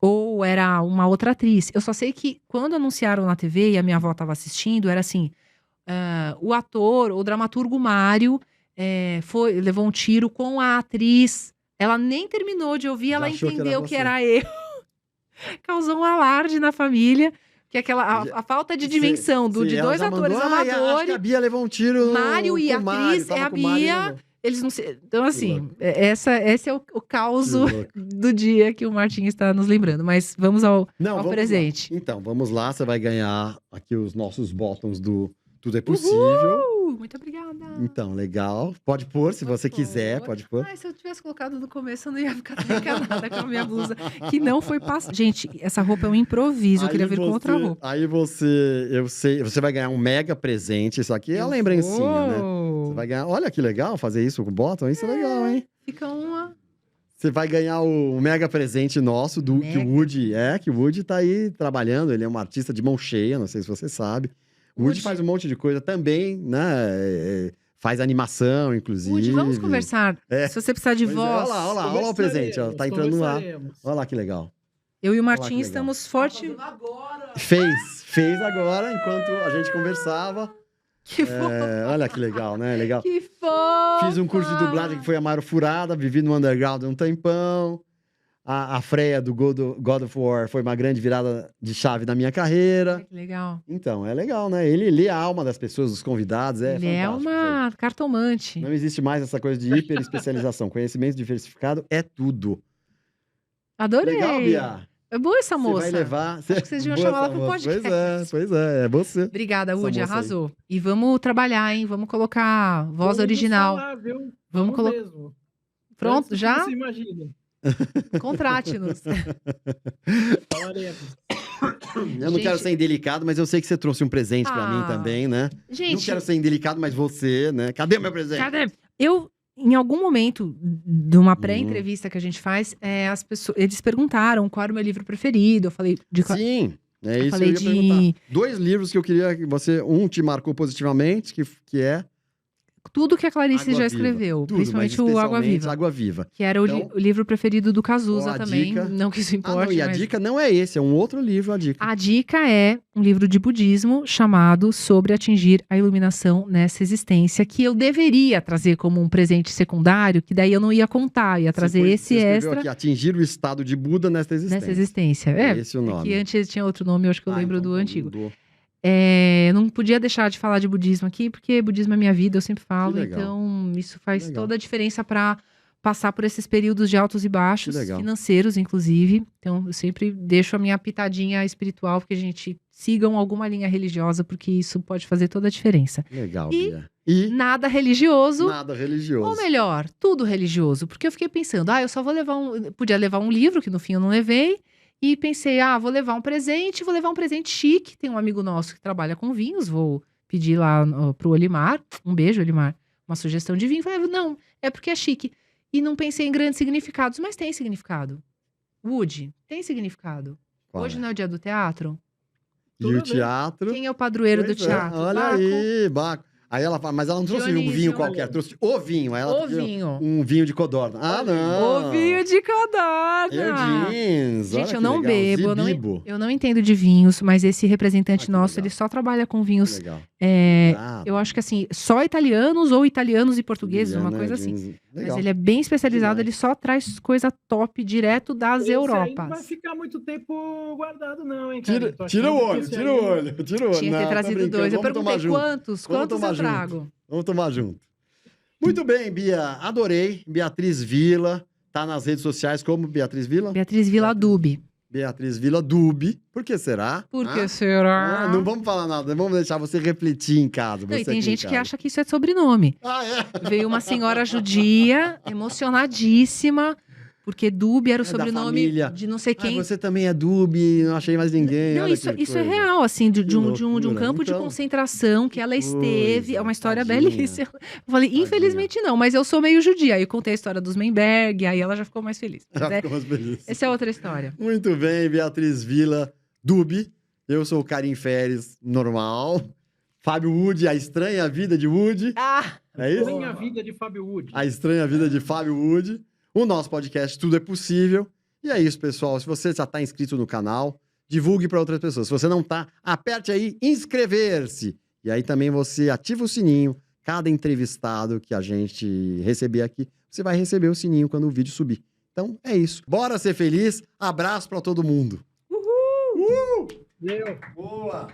ou era uma outra atriz. Eu só sei que quando anunciaram na TV e a minha avó estava assistindo, era assim, o ator, o dramaturgo Mário, levou um tiro com a atriz. Ela nem terminou de ouvir,
Já
ela
achou que era
entendeu que
você.
era eu. Causou um alarde na família, que a falta de dimensão
Sim,
de
ela
dois
já
atores
mandou, acho que
amadores.
a Bia levou um tiro
Mário e
com
a
o Mário,
atriz
tava
é a
com o Mário,
Bia.
levou.
Eles não se... Então, assim,
louco.
esse é o caos
Que louco.
do dia que o Martim está nos lembrando. Mas vamos ao
Vamos lá.
presente.
Então, vamos lá, você vai ganhar aqui os nossos botões do Tudo é Possível.
Muito obrigada.
Então, legal. Pode pôr, se você quiser, pode pôr.
Ai, se eu tivesse colocado no começo, eu não ia ficar tão encanada com a minha blusa. Que não foi passada. Gente, essa roupa é um improviso. Eu queria vir com outra roupa.
Aí você vai ganhar um mega presente. Isso aqui é a lembrancinha, né? Você vai ganhar. Olha que legal fazer isso com o botão. Isso é legal, hein?
Fica uma...
Você vai ganhar o mega presente nosso que o Woody tá aí trabalhando. Ele é um artista de mão cheia, não sei se você sabe. O Woody faz um monte de coisa também, né? Faz animação, inclusive.
Woody, vamos conversar. Se você precisar de
Pois é,
voz.
olha lá o presente, ó, tá entrando lá. Olha lá que legal.
Eu e o
Olha lá
Martim
que legal.
estamos forte.
Fez agora, enquanto a gente conversava.
Que fofo.
Olha que legal, né? Legal.
Que fofo.
Fiz um curso de dublagem que foi Amaro Furada, vivi no underground um tempão. A Freya do God of War foi uma grande virada de chave na minha carreira.
Que legal.
Então, é legal, né? Ele lê a alma das pessoas, dos convidados,
Ele é
fantástico.
uma cartomante.
Não existe mais essa coisa de hiperespecialização. Conhecimento diversificado é tudo.
Adorei.
Legal, Bia?
É boa essa
Você
moça.
vai levar...
Acho que vocês deviam
Boa
chamar ela
essa
pro
moça.
podcast.
Pois é você.
Obrigada,
Essa
Woody,
moça aí.
arrasou. E vamos trabalhar, hein? Vamos colocar voz original.
Falar, viu?
Vamos colocar.
Mesmo.
Pronto,
Antes do que
já?
Você imagina.
Contrate-nos.
Falaremos.
Eu não quero ser indelicado, mas eu sei que você trouxe um presente pra mim
Ah,
também, né? Não
Gente,
quero ser indelicado, mas você, né? Cadê o meu presente?
cadê? Em algum momento de uma pré-entrevista que a gente faz, eles perguntaram qual era o meu livro preferido. Eu falei
Sim, é isso que
falei
eu ia perguntar. 2 livros que eu queria que você... Um te marcou positivamente, que é...
tudo que a Clarice
Água
já
Viva.
escreveu,
Tudo,
principalmente
mas
o Água
especialmente
Viva,
Água Viva.
que era
Então,
o livro preferido do Cazuza
a
também.
dica-
Não que isso importe,
e a
mas...
dica não é esse, é um outro livro, a dica.
A dica é um livro de budismo chamado Sobre Atingir a Iluminação nessa Existência, que eu deveria trazer como um presente secundário, que daí eu não ia contar, ia trazer
Você
esse
escreveu
extra
aqui, atingir o estado de Buda nesta existência.
nessa existência.
É esse o nome.
Que antes tinha outro nome, eu acho que eu lembro
então
do
tá,
antigo.
mudou.
Eu não podia deixar de falar de budismo aqui, porque budismo é minha vida, eu sempre falo.
Que legal.
Então, isso faz
Legal.
toda a diferença para passar por esses períodos de altos e baixos,
Que legal.
financeiros, inclusive. Então, eu sempre deixo a minha pitadinha espiritual, porque a gente sigam alguma linha religiosa, porque isso pode fazer toda a diferença.
Legal,
E-
Bia. E
Nada religioso.
nada religioso.
Ou melhor, tudo religioso. Porque eu fiquei pensando, eu só vou levar podia levar um livro, que no fim eu não levei. E pensei, vou levar um presente chique. Tem um amigo nosso que trabalha com vinhos, vou pedir lá pro Olimar. Um beijo, Olimar. Uma sugestão de vinho. Falei, não, é porque é chique. E não pensei em grandes significados, mas tem significado. Woody, tem significado.
Qual
Hoje
é?
não é o dia do teatro?
E o teatro.
Quem é o padroeiro do
Pois é,
teatro?
olha
Baco.
aí, Baco. Aí ela fala, mas ela não trouxe um
Dionísio.
vinho qualquer, trouxe o vinho. Aí ela
O
pediu
vinho.
um vinho de codorna. Ah, não.
O vinho de codorna.
Jeans.
Gente,
olha
eu
que
não
legal.
bebo,
Zibibo.
eu não entendo de vinhos, mas esse representante
Ah, que
nosso,
legal.
ele só trabalha com
Que
vinhos.
legal. Ah,
Eu acho que assim, só italianos ou italianos e portugueses, uma
Juliana,
coisa assim.
jeans.
Mas
Legal.
ele é bem especializado,
Demais.
ele só traz coisa top direto das
Esse aí não vai
Europas.
ficar muito tempo guardado, não, hein,
Tira,
cara? Tô
tira o
achando que
olho,
esse
tira
aí-
o olho, tira o olho.
Tinha que
Não,
ter
tô
trazido
brincando,
2. Eu
vamos tomar
perguntei
junto.
quantos
Vamos tomar
eu
junto.
trago?
Vamos tomar junto. Muito bem, Bia. Adorei. Beatriz Vila. Tá nas redes sociais como Beatriz Vila?
Beatriz Vila Dube.
Beatriz Vila Dube. Por que será?
Por que
Ah?
será?
Não vamos falar nada, vamos deixar você refletir em casa.
Não, e
você
tem
aqui em
gente que
casa.
acha que isso é sobrenome.
Ah, é?
Veio uma senhora judia, emocionadíssima, porque Dube era o
É da
sobrenome
família.
de não sei quem.
Você também é Dube, não achei mais ninguém.
Não,
olha
isso
que
é
coisa.
real, assim, de
Que
um
loucura.
campo de
Então,
concentração que ela
que
esteve.
coisa,
É uma história
tadinha.
belíssima. Eu falei,
Tadinha.
infelizmente não, mas eu sou meio judia. Aí eu contei a história dos Menberg, aí ela já ficou mais feliz. Mas
Já ficou mais feliz.
essa é outra história.
Muito bem, Beatriz Vila Dube. Eu sou o Karim Feres, normal. Fábio Woody, A Estranha Vida de Woody.
Ah!
É isso?
Tem a vida de Fábio Wood.
A Estranha Vida de Fábio Woody. O nosso podcast Tudo é Possível. E é isso, pessoal. Se você já está inscrito no canal, divulgue para outras pessoas. Se você não está, aperte aí inscrever-se. E aí também você ativa o sininho. Cada entrevistado que a gente receber aqui, você vai receber o sininho quando o vídeo subir. Então é isso. Bora ser feliz. Abraço para todo mundo.
Deu.
Boa!